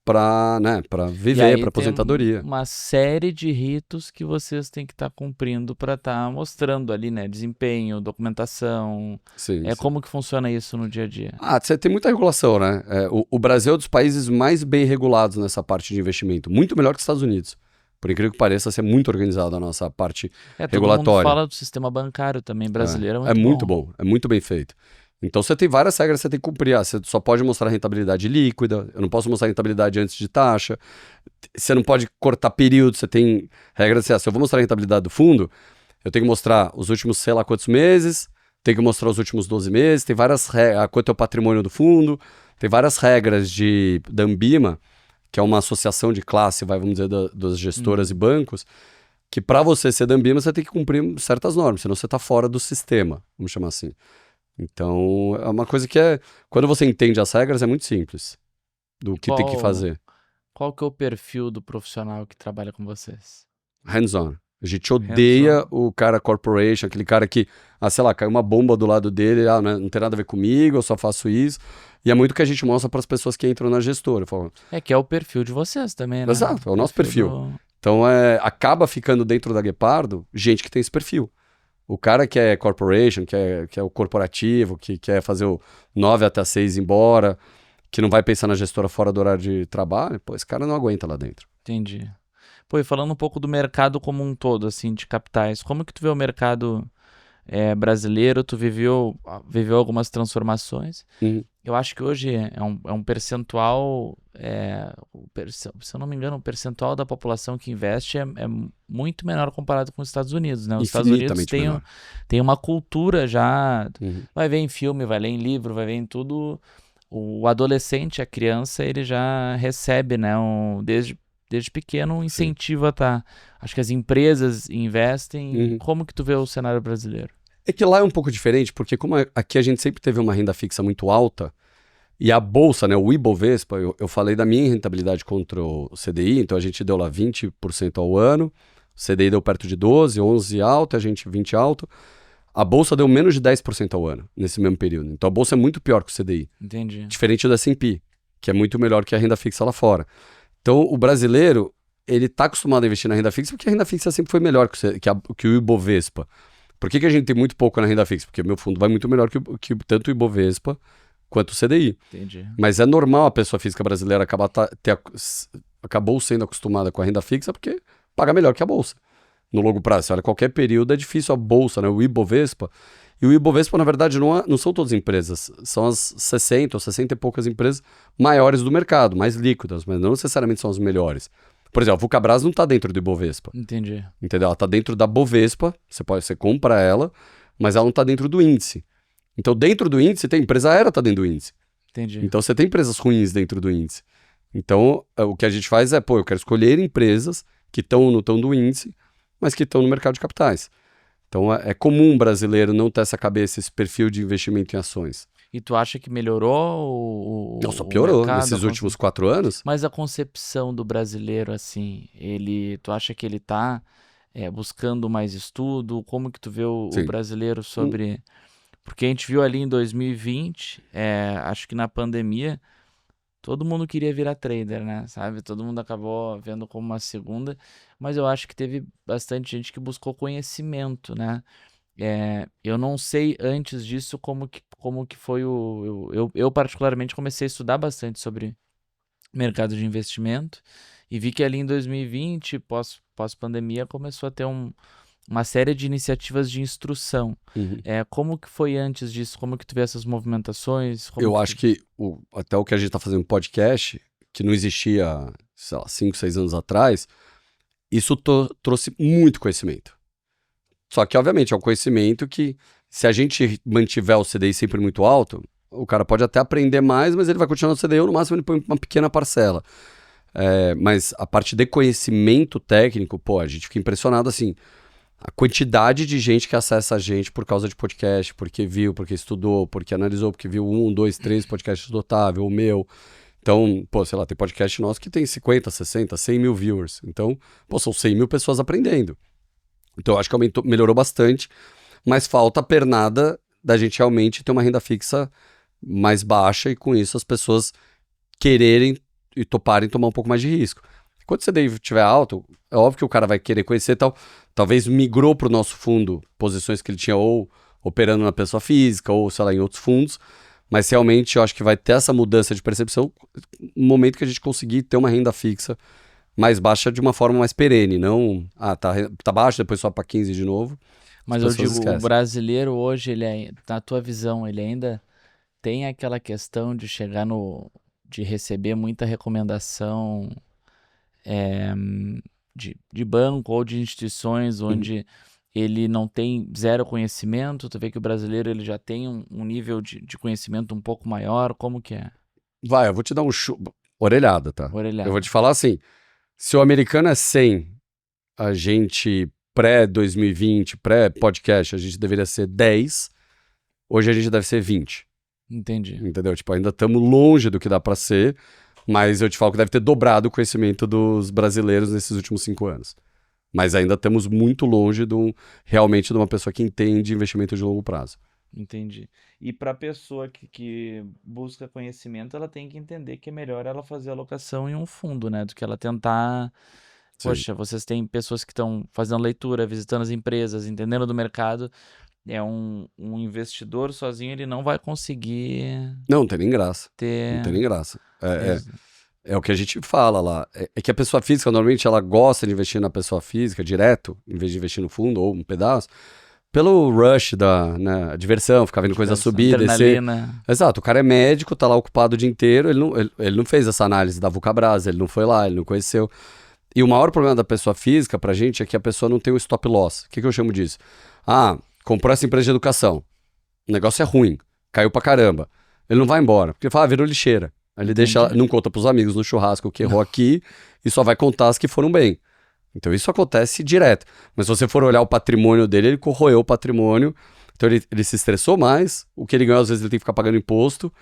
pra, né, pra E viver, aí pra tem aposentadoria. uma série de ritos que vocês têm que estar cumprindo para estar mostrando ali, né? Desempenho, documentação. Sim, sim. Como que funciona isso no dia a dia? Você tem muita regulação, né? O Brasil é um dos países mais bem regulados nessa parte de investimento. Muito melhor que os Estados Unidos. Por incrível que pareça, ser muito organizado a nossa parte Todo mundo regulatória. fala do sistema bancário também brasileiro, É muito bom, é muito bem feito. Então você tem várias regras que você tem que cumprir. Você só pode mostrar rentabilidade líquida, eu não posso mostrar rentabilidade antes de taxa. Você não pode cortar período, você tem regras assim, se eu vou mostrar a rentabilidade do fundo, eu tenho que mostrar os últimos sei lá quantos meses, tenho que mostrar os últimos 12 meses, tem várias regras, quanto é o patrimônio do fundo, tem várias regras da Ambima, que é uma associação de classe, vamos dizer, das gestoras e bancos, que para você ser da Ambima, você tem que cumprir certas normas, senão você está fora do sistema, vamos chamar assim. Então, é uma coisa que quando você entende as regras, é muito simples do que tem que fazer. Qual que é o perfil do profissional que trabalha com vocês? Hands-on. A gente odeia o cara corporation, aquele cara que, sei lá, caiu uma bomba do lado dele, não tem nada a ver comigo, eu só faço isso. E é muito o que a gente mostra para as pessoas que entram na gestora. Que é o perfil de vocês também, né? Exato, é o nosso perfil. Então, acaba ficando dentro da Guepardo gente que tem esse perfil. O cara que é corporation, que é o corporativo, que quer fazer o 9 até 6 embora, que não vai pensar na gestora fora do horário de trabalho, pô, esse cara não aguenta lá dentro. Entendi. Pô, e falando um pouco do mercado como um todo, assim, de capitais, como que tu vê o mercado brasileiro? Tu viveu algumas transformações. Eu acho que hoje é um percentual, se eu não me engano, o percentual da população que investe é muito menor comparado com os Estados Unidos, né? Os Estados Unidos tem uma cultura já, vai ver em filme, vai ler em livro, vai ver em tudo. O adolescente, a criança, ele já recebe, né, desde pequeno um incentivo a estar. Acho que as empresas investem. Como que tu vê o cenário brasileiro? É que lá é um pouco diferente, porque como aqui a gente sempre teve uma renda fixa muito alta, e a bolsa, né, o Ibovespa, eu falei da minha rentabilidade contra o CDI, então a gente deu lá 20% ao ano, o CDI deu perto de 12, 11 alto, a gente 20 alto. A bolsa deu menos de 10% ao ano, nesse mesmo período. Então a bolsa é muito pior que o CDI. Entendi. Diferente do S&P, que é muito melhor que a renda fixa lá fora. Então o brasileiro, ele tá acostumado a investir na renda fixa, porque a renda fixa sempre foi melhor que o Ibovespa. Por que a gente tem muito pouco na renda fixa? Porque o meu fundo vai muito melhor que tanto o Ibovespa quanto o CDI. Entendi. Mas é normal a pessoa física brasileira acabou sendo acostumada com a renda fixa porque paga melhor que a bolsa. No longo prazo, olha, qualquer período é difícil a bolsa, né? O Ibovespa. E o Ibovespa, na verdade, não são todas empresas. São as 60 ou 60 e poucas empresas maiores do mercado, mais líquidas, mas não necessariamente são as melhores. Por exemplo, a Vulcabras não está dentro do Ibovespa. Entendi. Entendeu? Ela está dentro da Bovespa, você compra ela, mas ela não está dentro do índice. Então, dentro do índice, tem empresa aérea está dentro do índice. Entendi. Então, você tem empresas ruins dentro do índice. Então, o que a gente faz eu quero escolher empresas que estão no tão do índice, mas que estão no mercado de capitais. Então, é comum um brasileiro não ter essa cabeça, esse perfil de investimento em ações. E tu acha que melhorou Não, só piorou mercado, nesses últimos 4 anos. Mas a concepção do brasileiro, assim, tu acha que ele tá buscando mais estudo? Como que tu vê o brasileiro sobre... Porque a gente viu ali em 2020, acho que na pandemia, todo mundo queria virar trader, né? Sabe? Todo mundo acabou vendo como uma segunda, mas eu acho que teve bastante gente que buscou conhecimento, né? Eu não sei antes disso como que foi eu particularmente comecei a estudar bastante sobre mercado de investimento e vi que ali em 2020, pós-pandemia, começou a ter uma série de iniciativas de instrução. Uhum. Como que foi antes disso? Como que tu vê essas movimentações? Eu acho que até o que a gente está fazendo podcast, que não existia, sei lá, 5, 6 anos atrás, isso trouxe muito conhecimento. Só que, obviamente, é um conhecimento que, se a gente mantiver o CDI sempre muito alto, o cara pode até aprender mais, mas ele vai continuar no CDI ou no máximo ele põe uma pequena parcela. Mas a parte de conhecimento técnico, pô, a gente fica impressionado, assim, a quantidade de gente que acessa a gente por causa de podcast, porque viu, porque estudou, porque analisou, porque viu 1, 2, 3 podcasts do Otávio, o meu. Então, pô, sei lá, tem podcast nosso que tem 50, 60, 100 mil viewers. Então, pô, são 100 mil pessoas aprendendo. Então, eu acho que melhorou bastante, mas falta a pernada da gente realmente ter uma renda fixa mais baixa e, com isso, as pessoas quererem e toparem tomar um pouco mais de risco. Quando o CDI estiver alto, é óbvio que o cara vai querer conhecer e tal. Talvez migrou para o nosso fundo posições que ele tinha ou operando na pessoa física ou, sei lá, em outros fundos. Mas realmente eu acho que vai ter essa mudança de percepção no momento que a gente conseguir ter uma renda fixa mais baixa de uma forma mais perene. Não, tá baixo, depois sobe para 15 de novo. Mas eu digo, o brasileiro hoje, na tua visão, ele ainda tem aquela questão de chegar de receber muita recomendação de banco ou de instituições onde ele não tem zero conhecimento. Tu vê que o brasileiro ele já tem um nível de conhecimento um pouco maior. Como que é? Vai, eu vou te dar orelhada, tá? Orelhada. Eu vou te falar assim, se o americano é 100, a gente pré-2020, pré-podcast, a gente deveria ser 10, hoje a gente deve ser 20. Entendi. Entendeu? Tipo, ainda estamos longe do que dá pra ser, mas eu te falo que deve ter dobrado o conhecimento dos brasileiros nesses últimos 5 anos. Mas ainda estamos muito longe realmente de uma pessoa que entende investimento de longo prazo. Entendi. E para a pessoa que busca conhecimento, ela tem que entender que é melhor ela fazer alocação em um fundo, né? Do que ela tentar. Sim. Poxa, vocês têm pessoas que estão fazendo leitura, visitando as empresas, entendendo do mercado. Um investidor sozinho, ele não vai conseguir Não tem nem graça. ter. Não tem nem graça. É o que a gente fala lá. É que a pessoa física, normalmente, ela gosta de investir na pessoa física direto, em vez de investir no fundo ou um pedaço, pelo rush da diversão, ficar vendo coisa subir, descer. Exato, o cara é médico, tá lá ocupado o dia inteiro, ele não fez essa análise da Vulcabras, ele não foi lá, ele não conheceu. E o maior problema da pessoa física pra gente é que a pessoa não tem o stop loss. O que eu chamo disso? Comprou essa empresa de educação, o negócio é ruim, caiu pra caramba. Ele não vai embora, porque ele fala, virou lixeira. Aí ele não conta pros amigos no churrasco o que errou aqui e só vai contar as que foram bem. Então isso acontece direto. Mas se você for olhar o patrimônio dele, ele corroeu o patrimônio. Então ele se estressou mais. O que ele ganhou, às vezes, ele tem que ficar pagando imposto.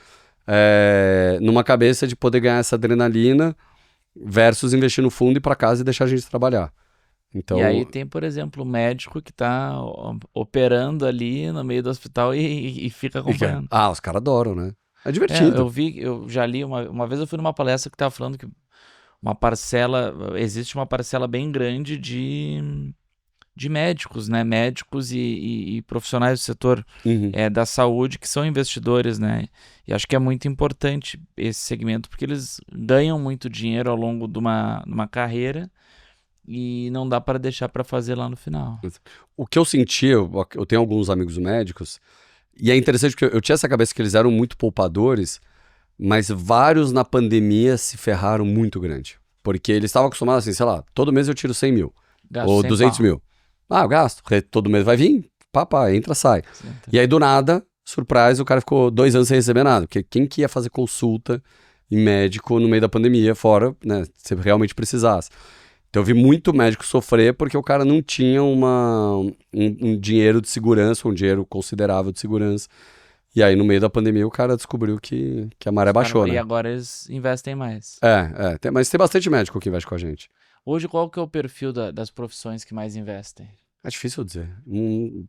Numa cabeça de poder ganhar essa adrenalina versus investir no fundo e ir pra casa e deixar a gente trabalhar. Então... E aí tem, por exemplo, o médico que tá operando ali no meio do hospital e fica acompanhando. Os caras adoram, né? É divertido. Eu já li, uma vez eu fui numa palestra que tava falando que existe uma parcela bem grande de médicos, né? Médicos e profissionais do setor da saúde que são investidores, né? E acho que é muito importante esse segmento porque eles ganham muito dinheiro ao longo de uma carreira e não dá para deixar para fazer lá no final. O que eu senti, eu tenho alguns amigos médicos, e é interessante porque eu tinha essa cabeça que eles eram muito poupadores, mas vários na pandemia se ferraram muito grande. Porque eles estavam acostumados assim, sei lá, todo mês eu tiro 100 mil, ou 200 mil. Eu gasto, porque todo mês vai vir, entra, sai. E aí do nada, surprise, o cara ficou 2 anos sem receber nada, porque quem que ia fazer consulta em médico no meio da pandemia, fora, né, se realmente precisasse. Então eu vi muito médico sofrer porque o cara não tinha um dinheiro de segurança, um dinheiro considerável de segurança. E aí no meio da pandemia o cara descobriu que a maré baixou, né? E agora eles investem mais. Mas tem bastante médico que investe com a gente. Hoje qual que é o perfil das profissões que mais investem? É difícil dizer.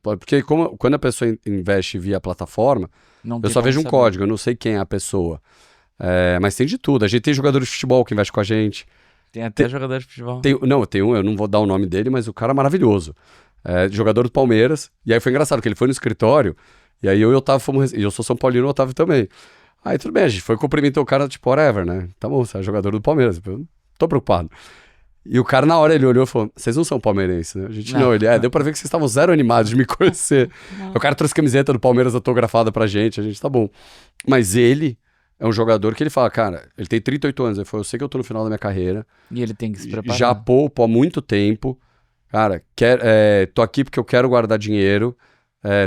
Porque quando a pessoa investe via plataforma, eu só vejo um código, eu não sei quem é a pessoa. Mas tem de tudo. A gente tem jogador de futebol que investe com a gente. Tem até jogador de futebol. Tem um, eu não vou dar o nome dele, mas o cara é maravilhoso. jogador do Palmeiras. E aí foi engraçado, que ele foi no escritório, e aí eu e o Otávio fomos... E eu sou São Paulino, o Otávio também. Aí tudo bem, a gente foi cumprimentar o cara, tipo, whatever, né? Tá bom, você é jogador do Palmeiras. Eu não tô preocupado. E o cara, na hora, ele olhou e falou, vocês não são palmeirenses, né? A gente não. Ele, deu pra ver que vocês estavam zero animados de me conhecer. O cara trouxe camiseta do Palmeiras autografada pra gente, a gente, tá bom. Mas ele é um jogador que ele fala, cara, ele tem 38 anos, ele falou, eu sei que eu tô no final da minha carreira. E ele tem que se preparar. Já poupo há muito tempo. Cara, tô aqui porque eu quero guardar dinheiro.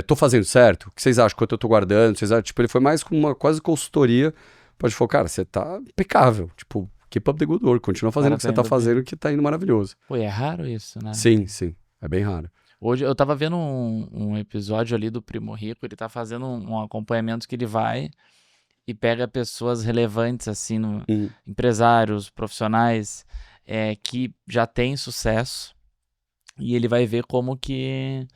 Tô fazendo certo? O que vocês acham? Quanto eu tô guardando? Vocês acham? Tipo, ele foi mais com uma quase consultoria. Pode falar, cara, você tá impecável. Tipo, keep up the good work. Continua fazendo o que você tá fazendo, que tá indo maravilhoso. Pô, é raro isso, né? Sim. É bem raro. Hoje eu tava vendo um episódio ali do Primo Rico, ele tá fazendo um acompanhamento que ele vai e pega pessoas relevantes, assim, empresários, profissionais, que já têm sucesso, e ele vai ver como que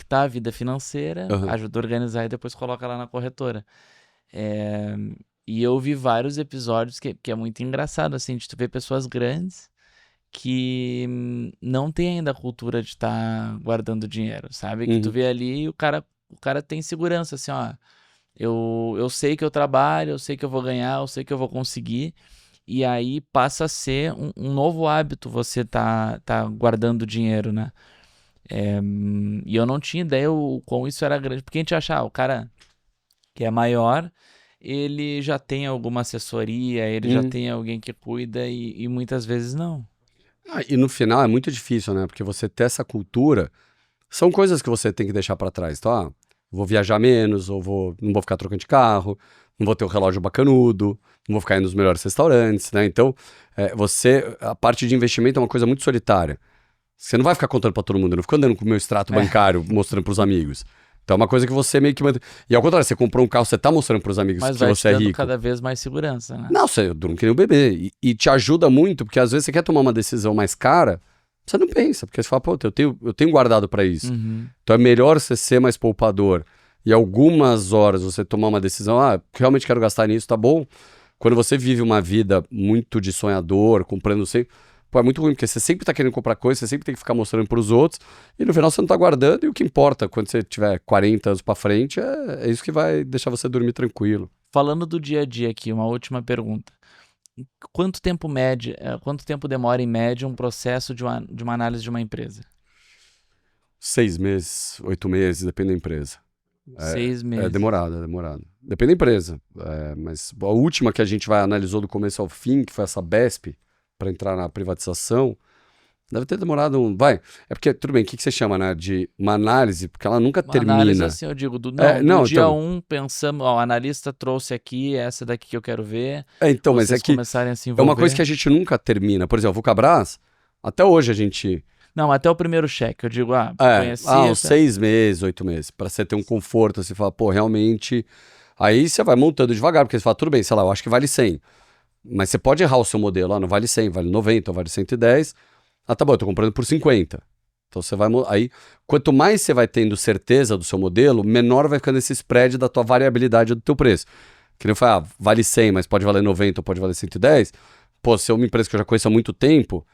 tá a vida financeira, ajuda a organizar e depois coloca lá na corretora. E eu vi vários episódios que é muito engraçado, assim, de tu ver pessoas grandes que não tem ainda a cultura de estar guardando dinheiro, sabe? Que tu vê ali e o cara tem segurança, assim, ó, eu sei que eu trabalho, eu sei que eu vou ganhar, eu sei que eu vou conseguir, e aí passa a ser um novo hábito você tá guardando dinheiro, né? E eu não tinha ideia o quão isso era grande, porque a gente acha, o cara que é maior, ele já tem alguma assessoria, ele já tem alguém que cuida, e muitas vezes não. E no final é muito difícil, né? Porque você ter essa cultura são coisas que você tem que deixar pra trás. Então, vou viajar menos, ou não vou ficar trocando de carro, não vou ter um relógio bacanudo, não vou ficar indo nos melhores restaurantes, né? Então, a parte de investimento é uma coisa muito solitária. Você não vai ficar contando pra todo mundo, eu não fico andando com o meu extrato bancário mostrando pros amigos. Então é uma coisa que você meio que mantém. E ao contrário, você comprou um carro, você tá mostrando pros amigos que você é rico. Mas vai cada vez mais segurança, né? Não, você durma que nem um bebê. E te ajuda muito, porque às vezes você quer tomar uma decisão mais cara, você não pensa, porque você fala, pô, eu tenho guardado pra isso. Então é melhor você ser mais poupador. E algumas horas você tomar uma decisão, realmente quero gastar nisso, tá bom? Quando você vive uma vida muito de sonhador, comprando sempre... Pô, é muito ruim, porque você sempre tá querendo comprar coisa, você sempre tem que ficar mostrando pros outros, e no final você não tá guardando, e o que importa, quando você tiver 40 anos pra frente, é isso que vai deixar você dormir tranquilo. Falando do dia a dia aqui, uma última pergunta. Quanto tempo demora, em média, um processo de uma análise de uma empresa? 6 meses, 8 meses, depende da empresa. 6 meses. É demorado. Depende da empresa. Mas a última que a gente analisou do começo ao fim, que foi essa BESP, para entrar na privatização, deve ter demorado É porque, tudo bem, o que você chama, né? De uma análise, porque ela nunca termina. Análise, assim, eu digo, do dia 1, pensamos, o analista trouxe aqui, essa daqui que eu quero ver. Então, mas é que começarem a se envolver. É uma coisa que a gente nunca termina. Por exemplo, o Vulcabras, até hoje a gente... Não, até o primeiro cheque, eu digo, conheci... uns 6 meses, 8 meses, para você ter um conforto, você fala, pô, realmente... Aí você vai montando devagar, porque você fala, tudo bem, sei lá, eu acho que vale 100. Mas você pode errar o seu modelo, não vale 100, vale 90, vale 110. Tá bom, eu tô comprando por 50. Então você vai... Aí, quanto mais você vai tendo certeza do seu modelo, menor vai ficando esse spread da tua variabilidade do teu preço. Que nem eu falei, vale 100, mas pode valer 90 ou pode valer 110. Pô, se é uma empresa que eu já conheço há muito tempo,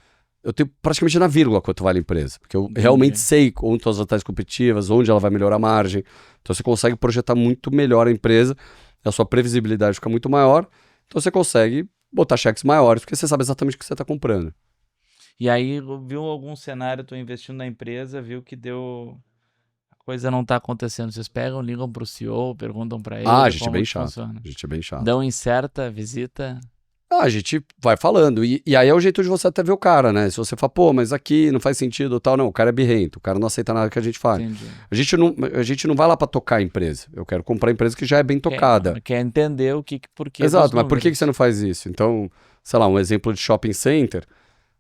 eu tenho praticamente na vírgula quanto vale a empresa. Porque eu realmente sei onde estão as vantagens competitivas, onde ela vai melhorar a margem. Então você consegue projetar muito melhor a empresa, a sua previsibilidade fica muito maior. Então você consegue botar cheques maiores, porque você sabe exatamente o que você está comprando. E aí, viu algum cenário, tô investindo na empresa, viu que a coisa não tá acontecendo. Vocês ligam pro CEO, perguntam pra ele a gente é bem chato. Funciona. A gente é bem chato. Dão incerta, visita... A gente vai falando, e aí é o jeito de você até ver o cara, né? Se você fala, pô, mas aqui não faz sentido tal, não, o cara é birrento, o cara não aceita nada que a gente fala. A gente não vai lá pra tocar a empresa, eu quero comprar a empresa que já é bem tocada. Quer entender por que... Exato, mas por que você não faz isso? Então, sei lá, um exemplo de shopping center,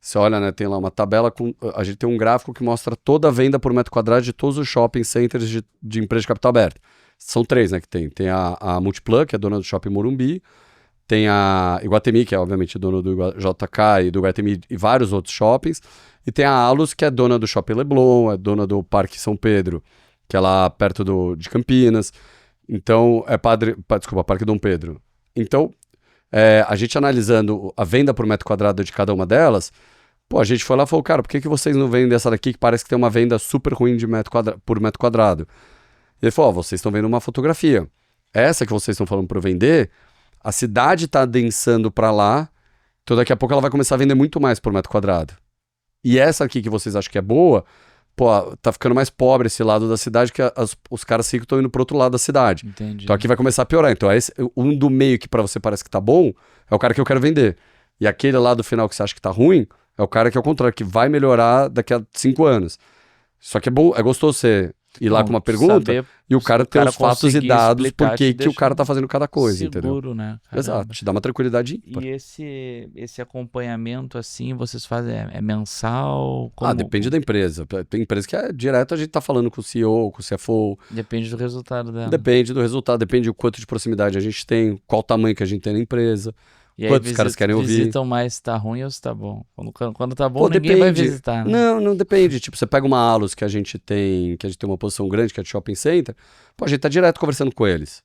você olha, né, tem lá uma tabela, a gente tem um gráfico que mostra toda a venda por metro quadrado de todos os shopping centers de empresa de capital aberto. São 3, né, que tem. Tem a Multiplan, que é dona do Shopping Morumbi, tem a Iguatemi, que é obviamente dona do JK e do Iguatemi e vários outros shoppings. E tem a Allos, que é dona do Shopping Leblon, é dona do Parque São Pedro, que é lá perto de Campinas. Então, Parque Dom Pedro. Então, a gente analisando a venda por metro quadrado de cada uma delas, Pô, a gente foi lá e falou, cara, por que vocês não vendem essa daqui que parece que tem uma venda super ruim de por metro quadrado? E ele falou, vocês estão vendo uma fotografia. Essa que vocês estão falando para vender, a cidade tá adensando para lá, então daqui a pouco ela vai começar a vender muito mais por metro quadrado. E essa aqui que vocês acham que é boa, pô, tá ficando mais pobre esse lado da cidade que os caras ricos estão indo pro outro lado da cidade. Entendi. Então aqui vai começar a piorar. Então um do meio que para você parece que tá bom, é o cara que eu quero vender. E aquele lá do final que você acha que tá ruim, é o cara que é o contrário, que vai melhorar daqui a 5 anos. Só que é bom, é gostoso você ir lá com uma pergunta e o cara ter os fatos e dados por que o cara tá fazendo cada coisa, seguro, entendeu? Né? Exato, te dá uma tranquilidade ímpar. E esse acompanhamento, assim, vocês fazem, é mensal? Como? Depende da empresa. Tem empresa que é direto, a gente tá falando com o CEO, com o CFO. Depende do resultado dela. Depende do resultado, depende do quanto de proximidade a gente tem, qual tamanho que a gente tem na empresa. E quantos os caras querem ouvir. Visitam mais se tá ruim ou se tá bom? Quando tá bom, ninguém vai visitar. Né? Não depende. Tipo, você pega uma Alus que a gente tem uma posição grande, que é de shopping center, pô, a gente tá direto conversando com eles.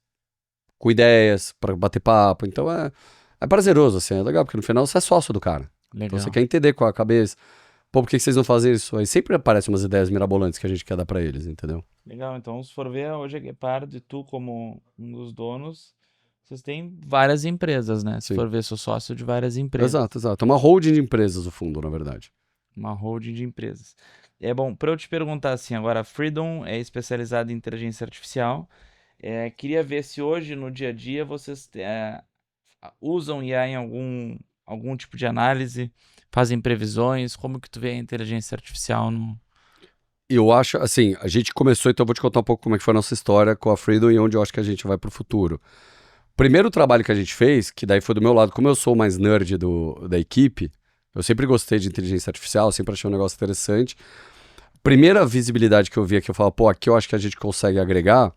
Com ideias, pra bater papo. Então é prazeroso, assim, é legal, porque no final você é sócio do cara. Legal. Então você quer entender qual é a cabeça. Pô, por que vocês não fazem isso? Aí sempre aparecem umas ideias mirabolantes que a gente quer dar pra eles, entendeu? Legal, então se for ver, hoje a Guepardo e tu como um dos donos, vocês têm várias empresas, né? Se Sim. for ver, sou sócio de várias empresas. Exato. É uma holding de empresas, o fundo, na verdade. Uma holding de empresas. É bom, para eu te perguntar assim, agora a Freedom é especializada em inteligência artificial. Queria ver se hoje, no dia a dia, vocês usam IA em algum tipo de análise, fazem previsões, como que tu vê a inteligência artificial no... Eu acho, assim, a gente começou, então eu vou te contar um pouco como é que foi a nossa história com a Freedom e onde eu acho que a gente vai pro futuro. Primeiro trabalho que a gente fez, que daí foi do meu lado, como eu sou mais nerd da equipe, eu sempre gostei de inteligência artificial, sempre achei um negócio interessante. Primeira visibilidade que eu via que eu falava, pô, aqui eu acho que a gente consegue agregar,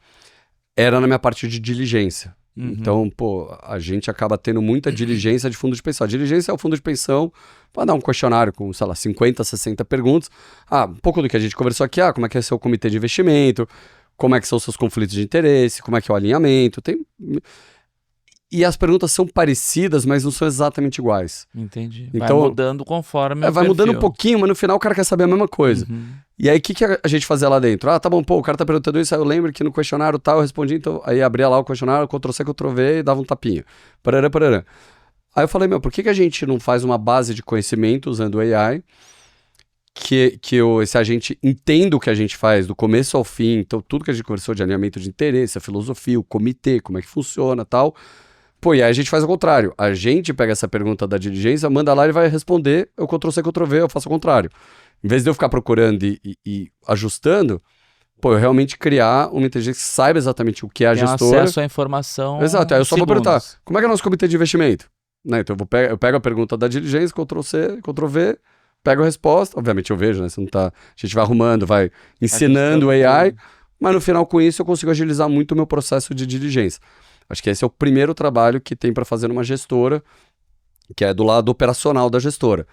era na minha parte de diligência. Uhum. Então, pô, a gente acaba tendo muita diligência de fundo de pensão. A diligência é o fundo de pensão para dar um questionário com, sei lá, 50, 60 perguntas. Um pouco do que a gente conversou aqui, como é que é seu comitê de investimento, como é que são os seus conflitos de interesse, como é que é o alinhamento, E as perguntas são parecidas, mas não são exatamente iguais. Entendi. Então, vai mudando conforme o vai mudando um pouquinho, mas no final o cara quer saber a mesma coisa. Uhum. E aí, o que a gente fazia lá dentro? Tá bom, pô, o cara tá perguntando isso, aí eu lembro que no questionário tal, eu respondi, então, aí abria lá o questionário, Ctrl+C, Ctrl+V e dava um tapinha. Parará. Aí eu falei, por que a gente não faz uma base de conhecimento usando o AI, se a gente entenda o que a gente faz do começo ao fim, então tudo que a gente conversou de alinhamento de interesse, a filosofia, o comitê, como é que funciona tal. Pô, e aí a gente faz o contrário. A gente pega essa pergunta da diligência, manda lá, ele vai responder, eu Ctrl+C, Ctrl+V, eu faço o contrário. Em vez de eu ficar procurando e ajustando, pô, eu realmente criar uma inteligência que saiba exatamente o que é a gestora. Acesso à informação. Exato, aí eu só vou perguntar, como é que é o nosso comitê de investimento? Né? Então eu pego a pergunta da diligência, Ctrl+C, Ctrl+V, pego a resposta, obviamente eu vejo, né? Você não tá, a gente vai arrumando, vai ensinando o AI, mas no final com isso eu consigo agilizar muito o meu processo de diligência. Acho que esse é o primeiro trabalho que tem para fazer numa gestora, que é do lado operacional da gestora.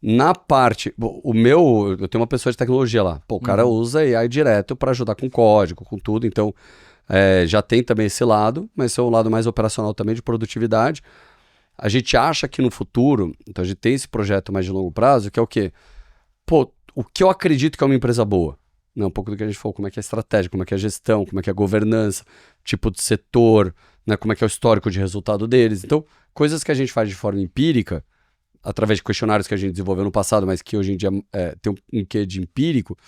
Na parte, eu tenho uma pessoa de tecnologia lá, pô, o cara usa AI direto para ajudar com código, com tudo, então já tem também esse lado, mas esse é um lado mais operacional também de produtividade. A gente acha que no futuro, então a gente tem esse projeto mais de longo prazo, que é o quê? Pô, o que eu acredito que é uma empresa boa? Não, um pouco do que a gente falou, como é que é a estratégia, como é que é a gestão, como é que é a governança, tipo de setor, né, como é que é o histórico de resultado deles. Então, coisas que a gente faz de forma empírica, através de questionários que a gente desenvolveu no passado, mas que hoje em dia tem um quê de empírico.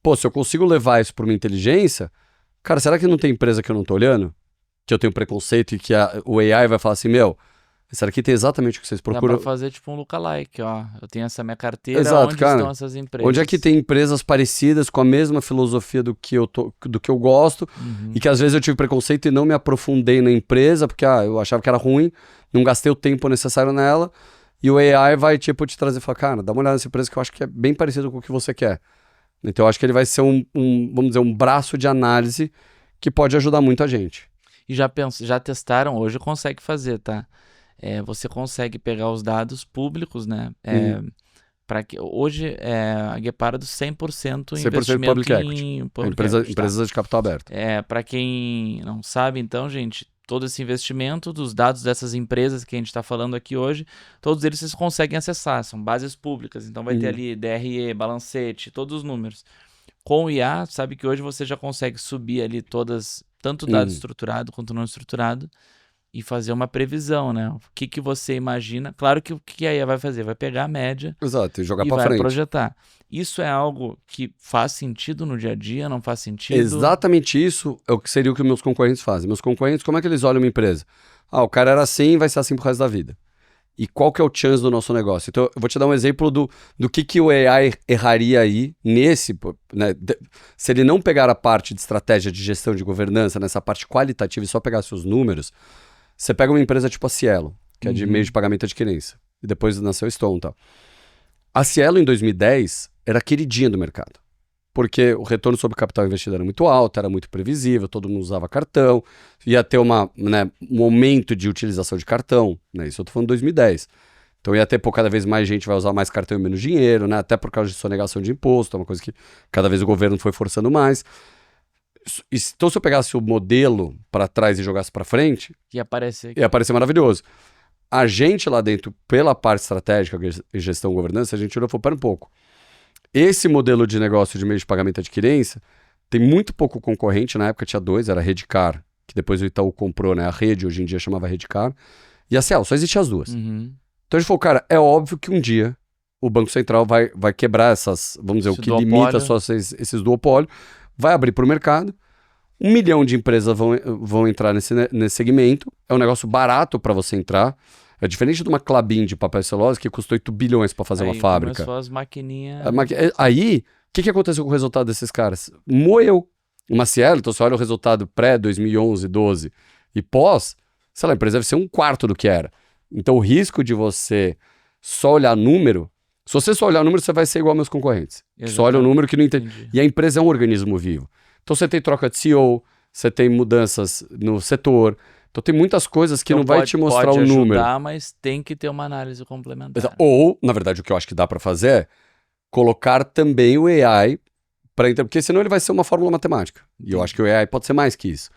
Pô, se eu consigo levar isso para uma inteligência, cara, será que não tem empresa que eu não tô olhando? Que eu tenho preconceito e que o AI vai falar assim, esse aqui tem exatamente o que vocês procuram. Dá pra fazer tipo um lookalike, ó. Eu tenho essa minha carteira, exato, onde cara, estão essas empresas? Onde é que tem empresas parecidas com a mesma filosofia do que eu gosto e que às vezes eu tive preconceito e não me aprofundei na empresa porque eu achava que era ruim, não gastei o tempo necessário nela e o AI vai tipo te trazer e falar, cara, dá uma olhada nessa empresa que eu acho que é bem parecido com o que você quer. Então eu acho que ele vai ser vamos dizer, um braço de análise que pode ajudar muito a gente. E já testaram, hoje consegue fazer, tá? Você consegue pegar os dados públicos, né? Hoje a Guepardo 100% investimento public equity. em public Empresas de capital aberto. Para quem não sabe, então, gente, todo esse investimento, dos dados dessas empresas que a gente está falando aqui hoje, todos eles vocês conseguem acessar, são bases públicas, então vai ter ali DRE, balancete, todos os números. Com o IA, sabe que hoje você já consegue subir ali todas, tanto dado estruturado quanto não estruturado, e fazer uma previsão, né? O que você imagina. Claro que o que a IA vai fazer? Vai pegar a média Exato, e jogar e para vai frente. projetar. Isso é algo que faz sentido no dia a dia, não faz sentido? Exatamente isso é o que seria o que meus concorrentes fazem. Meus concorrentes, como é que eles olham uma empresa? O cara era assim, vai ser assim pro resto da vida. E qual que é o chance do nosso negócio? Então, eu vou te dar um exemplo do que o AI erraria aí nesse, né? Se ele não pegar a parte de estratégia de gestão de governança, nessa parte qualitativa e só pegasse os números, você pega uma empresa tipo a Cielo, que é de meio de pagamento de adquirência, e depois nasceu Stone e tal. A Cielo, em 2010, era queridinha do mercado, porque o retorno sobre capital investido era muito alto, era muito previsível, todo mundo usava cartão, ia ter um aumento de utilização de cartão, né? Isso eu tô falando de 2010. Então ia ter, cada vez mais gente vai usar mais cartão e menos dinheiro, né? Até por causa de sonegação de imposto, é uma coisa que cada vez o governo foi forçando mais. Então, se eu pegasse o modelo para trás e jogasse para frente, ia aparecer maravilhoso. A gente lá dentro, pela parte estratégica, gestão e governança, a gente olhou e falou, pera um pouco. Esse modelo de negócio de meio de pagamento de adquirência tem muito pouco concorrente. Na época tinha 2, era a Redcar, que depois o Itaú comprou, né? A rede hoje em dia chamava Redcar, e a Cielo, só existiam as duas. Então a gente falou, cara, é óbvio que um dia o Banco Central vai quebrar essas, vamos dizer, o que limita só esses duopólios, vai abrir para o mercado, 1 milhão de empresas vão entrar nesse segmento, é um negócio barato para você entrar, é diferente de uma Klabin de papel e celulose que custou 8 bilhões para fazer uma fábrica. Começou as maquininhas... Aí, o que aconteceu com o resultado desses caras? Moeu. Uma Cielo, então você olha o resultado pré-2011, 12 e pós, sei lá, a empresa deve ser 1/4 do que era. Então o risco de você só olhar número, se você só olhar número, você vai ser igual aos meus concorrentes. Só olha o número que não entende. E a empresa é um organismo vivo. Então você tem troca de CEO, você tem mudanças no setor, então tem muitas coisas que não vai te mostrar o número. Pode ajudar, mas tem que ter uma análise complementar. Ou, na verdade, o que eu acho que dá para fazer é colocar também o AI para entender, porque senão ele vai ser uma fórmula matemática. E eu acho que o AI pode ser mais que isso.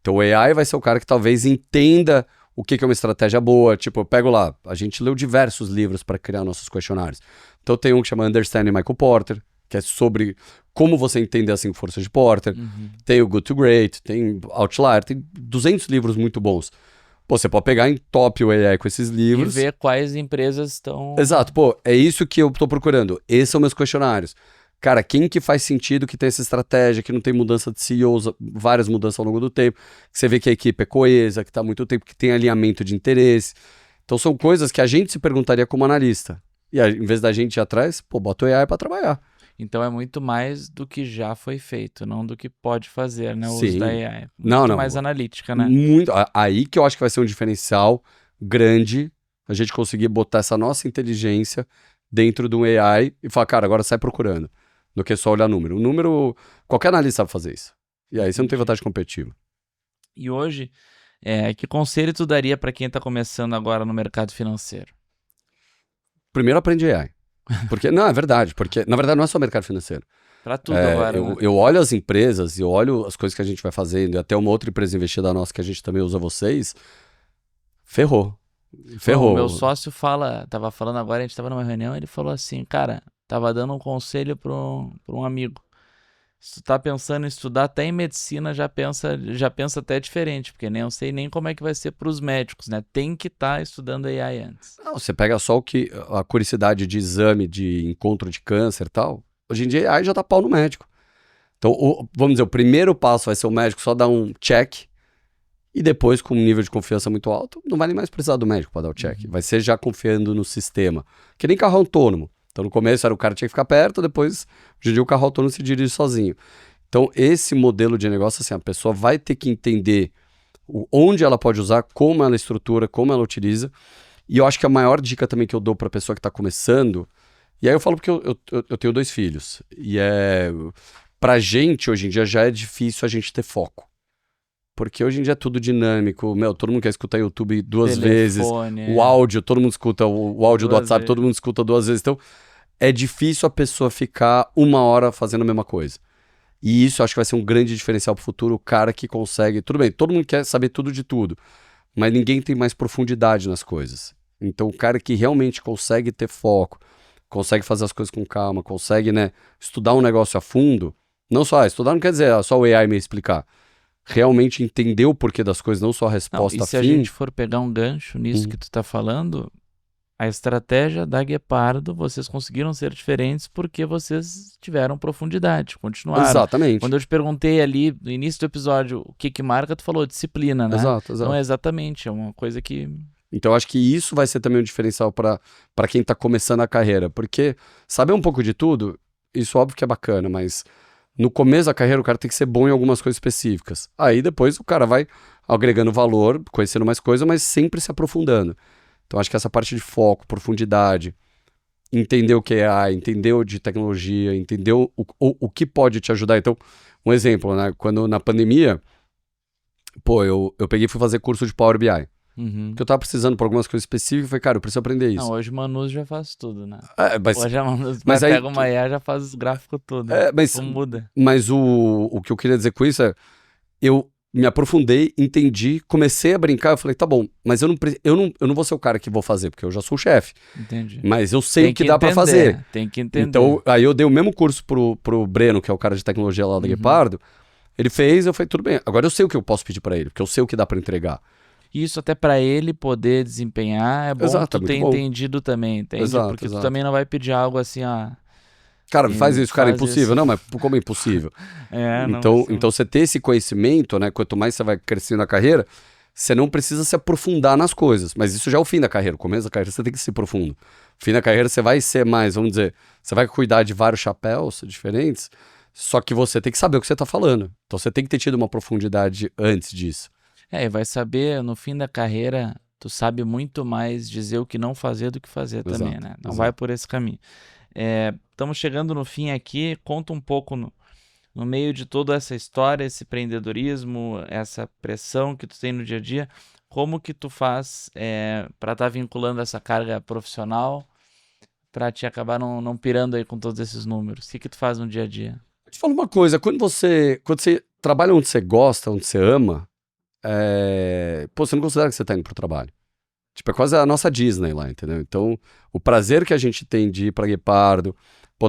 Então o AI vai ser o cara que talvez entenda o que é uma estratégia boa. Tipo, eu pego lá, a gente leu diversos livros para criar nossos questionários. Então tem um que chama Understanding Michael Porter, que é sobre como você entender as 5 forças de Porter. Tem o Good to Great, tem Outlier, tem 200 livros muito bons. Pô, você pode pegar em top o AI com esses livros. E ver quais empresas estão... Exato, pô, é isso que eu tô procurando. Esses são meus questionários. Cara, quem que faz sentido que tem essa estratégia, que não tem mudança de CEOs, várias mudanças ao longo do tempo, que você vê que a equipe é coesa, que tá há muito tempo, que tem alinhamento de interesse. Então são coisas que a gente se perguntaria como analista. E em vez da gente ir atrás, pô, bota o AI para trabalhar. Então é muito mais do que já foi feito, não do que pode fazer, né? O Sim. uso da AI. Não. Mais analítica, né? Muito. Aí que eu acho que vai ser um diferencial grande a gente conseguir botar essa nossa inteligência dentro de um AI e falar, cara, agora sai procurando. Do que só olhar número. O número, qualquer analista sabe fazer isso. E aí você não tem vantagem competitiva. E hoje, que conselho tu daria para quem está começando agora no mercado financeiro? Primeiro aprende AI. Porque, não, é verdade. Porque, na verdade, não é só mercado financeiro. Para tudo agora, eu olho as empresas e olho as coisas que a gente vai fazendo, e até uma outra empresa investida nossa que a gente também usa vocês, ferrou. O meu sócio tava falando agora, a gente tava numa reunião, ele falou assim, cara, tava dando um conselho para um amigo. Se tu tá pensando em estudar até em medicina, já pensa até diferente, porque nem eu sei nem como é que vai ser para os médicos, né? Tem que estar estudando AI antes. Não, você pega só a curiosidade de exame, de encontro de câncer e tal. Hoje em dia, AI já tá pau no médico. Então, vamos dizer, o primeiro passo vai ser o médico só dar um check e depois, com um nível de confiança muito alto, não vai nem mais precisar do médico para dar o check. Vai ser já confiando no sistema. Que nem carro autônomo. Então, no começo era o cara que tinha que ficar perto, depois, hoje em dia, o carro autônomo se dirige sozinho. Então, esse modelo de negócio, assim, a pessoa vai ter que entender onde ela pode usar, como ela estrutura, como ela utiliza. E eu acho que a maior dica também que eu dou para a pessoa que está começando, e aí eu falo porque eu tenho 2 filhos, e pra gente, hoje em dia, já é difícil a gente ter foco. Porque hoje em dia é tudo dinâmico, todo mundo quer escutar YouTube 2 vezes, o áudio, todo mundo escuta o áudio do WhatsApp, todo mundo escuta 2 vezes, então é difícil a pessoa ficar 1 hora fazendo a mesma coisa. E isso eu acho que vai ser um grande diferencial pro futuro, o cara que consegue... Tudo bem, todo mundo quer saber tudo de tudo, mas ninguém tem mais profundidade nas coisas. Então o cara que realmente consegue ter foco, consegue fazer as coisas com calma, consegue, né, estudar um negócio a fundo, não só, estudar não quer dizer só o AI me explicar. Realmente entender o porquê das coisas, não só a resposta Não, e se fim. a gente for pegar um gancho nisso que tu tá falando, a estratégia da Guepardo, vocês conseguiram ser diferentes porque vocês tiveram profundidade, continuaram. Exatamente. Quando eu te perguntei ali no início do episódio o que marca, tu falou disciplina, né? Exato. Não é exatamente, é uma coisa que... Então, eu acho que isso vai ser também um diferencial para quem tá começando a carreira. Porque saber um pouco de tudo, isso óbvio que é bacana, mas no começo da carreira o cara tem que ser bom em algumas coisas específicas. Aí depois o cara vai agregando valor, conhecendo mais coisas, mas sempre se aprofundando. Então, acho que essa parte de foco, profundidade, entender o que é AI, entender o de tecnologia, entender o que pode te ajudar. Então, um exemplo, né? Quando na pandemia, pô, eu peguei e fui fazer curso de Power BI. Porque eu tava precisando por algumas coisas específicas, eu falei, cara, eu preciso aprender isso. Não, hoje o Manus já faz tudo, né? Mas, hoje a Manus mas aí, pega uma IA, já faz os gráficos tudo. Como muda. Mas o que eu queria dizer com isso é, eu me aprofundei, entendi, comecei a brincar, eu falei, tá bom, mas eu não vou ser o cara que vou fazer, porque eu já sou o chefe. Entendi. Mas eu sei o que dá pra fazer. Tem que entender. Então, aí eu dei o mesmo curso pro Breno, que é o cara de tecnologia lá da Guepardo, ele fez, eu falei, tudo bem, agora eu sei o que eu posso pedir pra ele, porque eu sei o que dá pra entregar. Isso até pra ele poder desempenhar, é bom tu ter entendido também, entende? Exato, porque tu também não vai pedir algo assim, cara, faz isso, cara, é impossível. Isso. Não, mas como é impossível? Então você ter esse conhecimento, né? Quanto mais você vai crescendo na carreira, você não precisa se aprofundar nas coisas. Mas isso já é o fim da carreira. O começo da carreira você tem que ser profundo. O fim da carreira você vai ser mais, vamos dizer, você vai cuidar de vários chapéus diferentes, só que você tem que saber o que você tá falando. Então você tem que ter tido uma profundidade antes disso. E vai saber, no fim da carreira, tu sabe muito mais dizer o que não fazer do que fazer também, né? Não vai por esse caminho. Estamos chegando no fim aqui, conta um pouco no meio de toda essa história, esse empreendedorismo, essa pressão que tu tem no dia a dia, como que tu faz para estar vinculando essa carga profissional para te acabar não pirando aí com todos esses números? O que tu faz no dia a dia? Vou te falar uma coisa, quando você trabalha onde você gosta, onde você ama, você não considera que você tá indo pro trabalho. Tipo, é quase a nossa Disney lá, entendeu? Então, o prazer que a gente tem de ir pra Guepardo,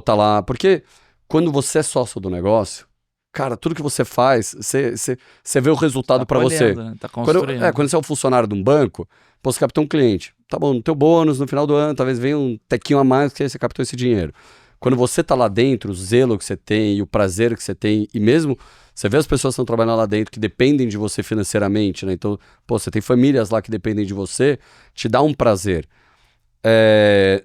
tá lá... Porque quando você é sócio do negócio, cara, tudo que você faz, você vê o resultado pra você. Né? Tá construindo. Quando você é um funcionário de um banco, você captou um cliente. Tá bom, no teu bônus, no final do ano, talvez venha um tequinho a mais que aí você captou esse dinheiro. Quando você tá lá dentro, o zelo que você tem e o prazer que você tem, e mesmo... Você vê as pessoas que estão trabalhando lá dentro que dependem de você financeiramente, né? Então, você tem famílias lá que dependem de você, te dá um prazer.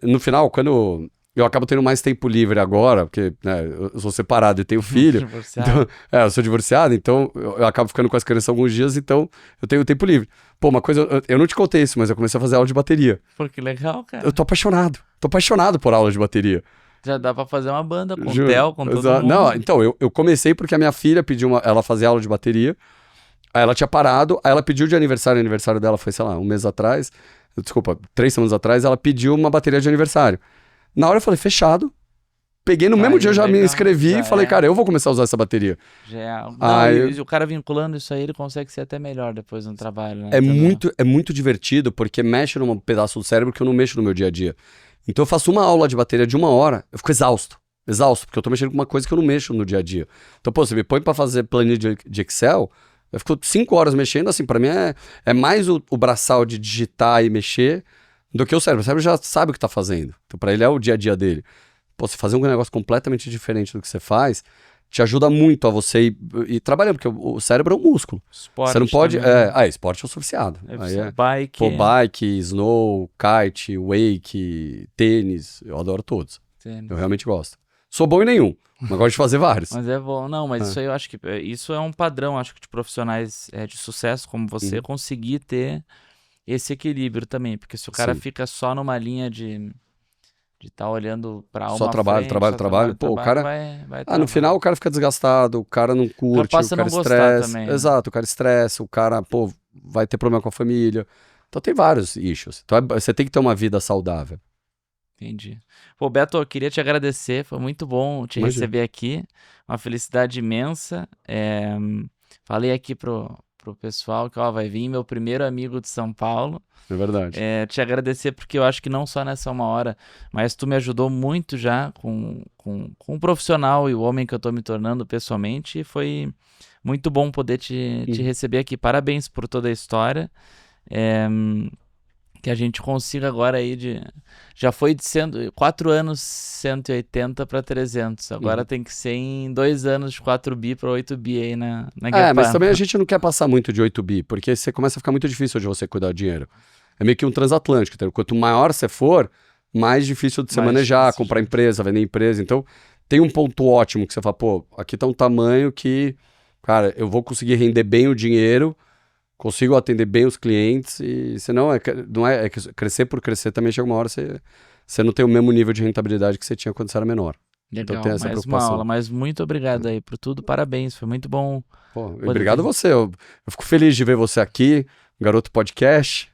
No final, quando eu acabo tendo mais tempo livre agora, porque né, eu sou separado e tenho filho. Então, eu sou divorciado, então eu acabo ficando com as crianças alguns dias, então eu tenho tempo livre. Pô, uma coisa, eu não te contei isso, mas eu comecei a fazer aula de bateria. Pô, que legal, cara. Eu tô apaixonado por aula de bateria. Já dá pra fazer uma banda com o Theo, com todo mundo. Não, então, eu comecei porque a minha filha pediu ela fazia aula de bateria, aí ela tinha parado, aí ela pediu de aniversário, o aniversário dela foi, sei lá, 3 semanas atrás, ela pediu uma bateria de aniversário. Na hora eu falei, fechado, peguei no mesmo dia, eu já me inscrevi e falei, cara, eu vou começar a usar essa bateria. E o cara vinculando isso aí, ele consegue ser até melhor depois no trabalho, né? É muito divertido, porque mexe num pedaço do cérebro que eu não mexo no meu dia a dia. Então eu faço uma aula de bateria de 1 hora, eu fico exausto, porque eu tô mexendo com uma coisa que eu não mexo no dia a dia. Então, você me põe pra fazer planilha de Excel, eu fico 5 horas mexendo, assim, pra mim é mais o braçal de digitar e mexer do que o cérebro. O cérebro já sabe o que tá fazendo, então pra ele é o dia a dia dele. Você fazer um negócio completamente diferente do que você faz, te ajuda muito a você ir trabalhando, porque o cérebro é um músculo. Esporte você não pode... também. Esporte eu sou viciado. Bike. Bike, snow, kite, wake, tênis, eu adoro todos. Eu realmente gosto. Sou bom em nenhum, mas gosto de fazer vários. Mas é bom. Não, mas isso aí eu acho que... Isso é um padrão, acho que de profissionais de sucesso como você, conseguir ter esse equilíbrio também. Porque se o cara fica só numa linha de estar olhando pra uma só trabalho, pô, o cara... no final o cara fica desgastado, o cara não curte, o cara estressa. Também, Exato, o cara estressa, o cara, pô, vai ter problema com a família. Então tem vários issues. Então você tem que ter uma vida saudável. Entendi. Pô, Beto, eu queria te agradecer, foi muito bom te Imagina. receber aqui, uma felicidade imensa. Falei aqui pro pessoal que, ó, vai vir meu primeiro amigo de São Paulo. É verdade. Te agradecer porque eu acho que não só nessa 1 hora, mas tu me ajudou muito já com o profissional e o homem que eu tô me tornando pessoalmente, e foi muito bom poder te receber aqui. Parabéns por toda a história. Que a gente consiga agora aí já foi de 4 anos 180 para 300. Agora tem que ser em 2 anos de 4 bi para 8 bi aí na Guepar. Mas também a gente não quer passar muito de 8 bi, porque você começa a ficar muito difícil de você cuidar do dinheiro. É meio que um transatlântico. Então, quanto maior você for, mais difícil de você Mais manejar, difícil comprar empresa, vender empresa. Então, tem um ponto ótimo que você fala, pô, aqui tá um tamanho que, cara, eu vou conseguir render bem o dinheiro, consigo atender bem os clientes, e senão não é crescer por crescer, também chega uma hora você não tem o mesmo nível de rentabilidade que você tinha quando você era menor. Legal, Então tem essa mais uma preocupação. aula, mas muito obrigado aí por tudo, parabéns, foi muito bom. Pô, obrigado a você, eu fico feliz de ver você aqui, Garoto Podcast.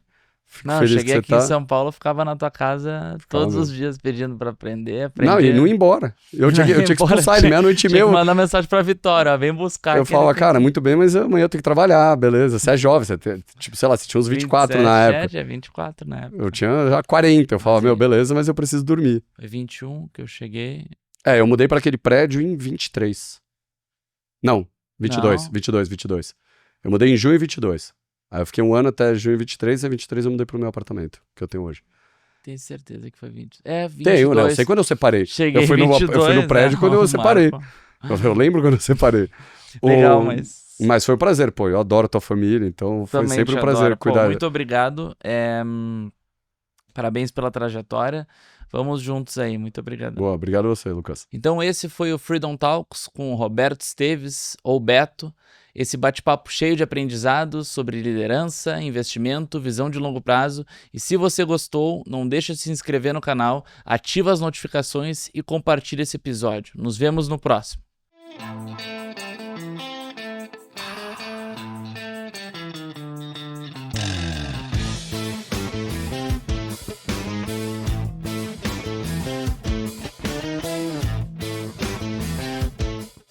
Fico Não, eu feliz cheguei que aqui você em tá. São Paulo, ficava na tua casa todos os dias pedindo pra aprender. Não, e não ia embora. Eu tinha que expulsar ele, meia-noite e meia. meia. Mandar mensagem pra Vitória, ó, vem buscar. Eu falava, cara, muito bem, mas amanhã eu tenho que trabalhar, beleza. Você é jovem, tipo, sei lá, você tinha uns 24 na época. Tinha 24 na época. Eu tinha já 40. Eu falava, meu, beleza, mas eu preciso dormir. Foi 21 que eu cheguei. Eu mudei pra aquele prédio em 23. Não, 22, Não. 22. Eu mudei em junho 22. Aí eu fiquei um ano até junho 23, e 23 eu mudei pro meu apartamento, que eu tenho hoje. Tenho certeza que foi 20. 22. Tenho, né? Eu sei quando eu separei. Cheguei eu fui no prédio quando eu separei. Eu lembro quando eu separei. Legal, mas foi um prazer, pô. Eu adoro tua família, então foi também sempre um te prazer adoro. cuidar. Pô, muito obrigado. Parabéns pela trajetória. Vamos juntos aí. Muito obrigado. Boa, obrigado a você, Lucas. Então esse foi o Freedom Talks com o Roberto Esteves, ou Beto. Esse bate-papo cheio de aprendizados sobre liderança, investimento, visão de longo prazo. E se você gostou, não deixa de se inscrever no canal, ativa as notificações e compartilha esse episódio. Nos vemos no próximo.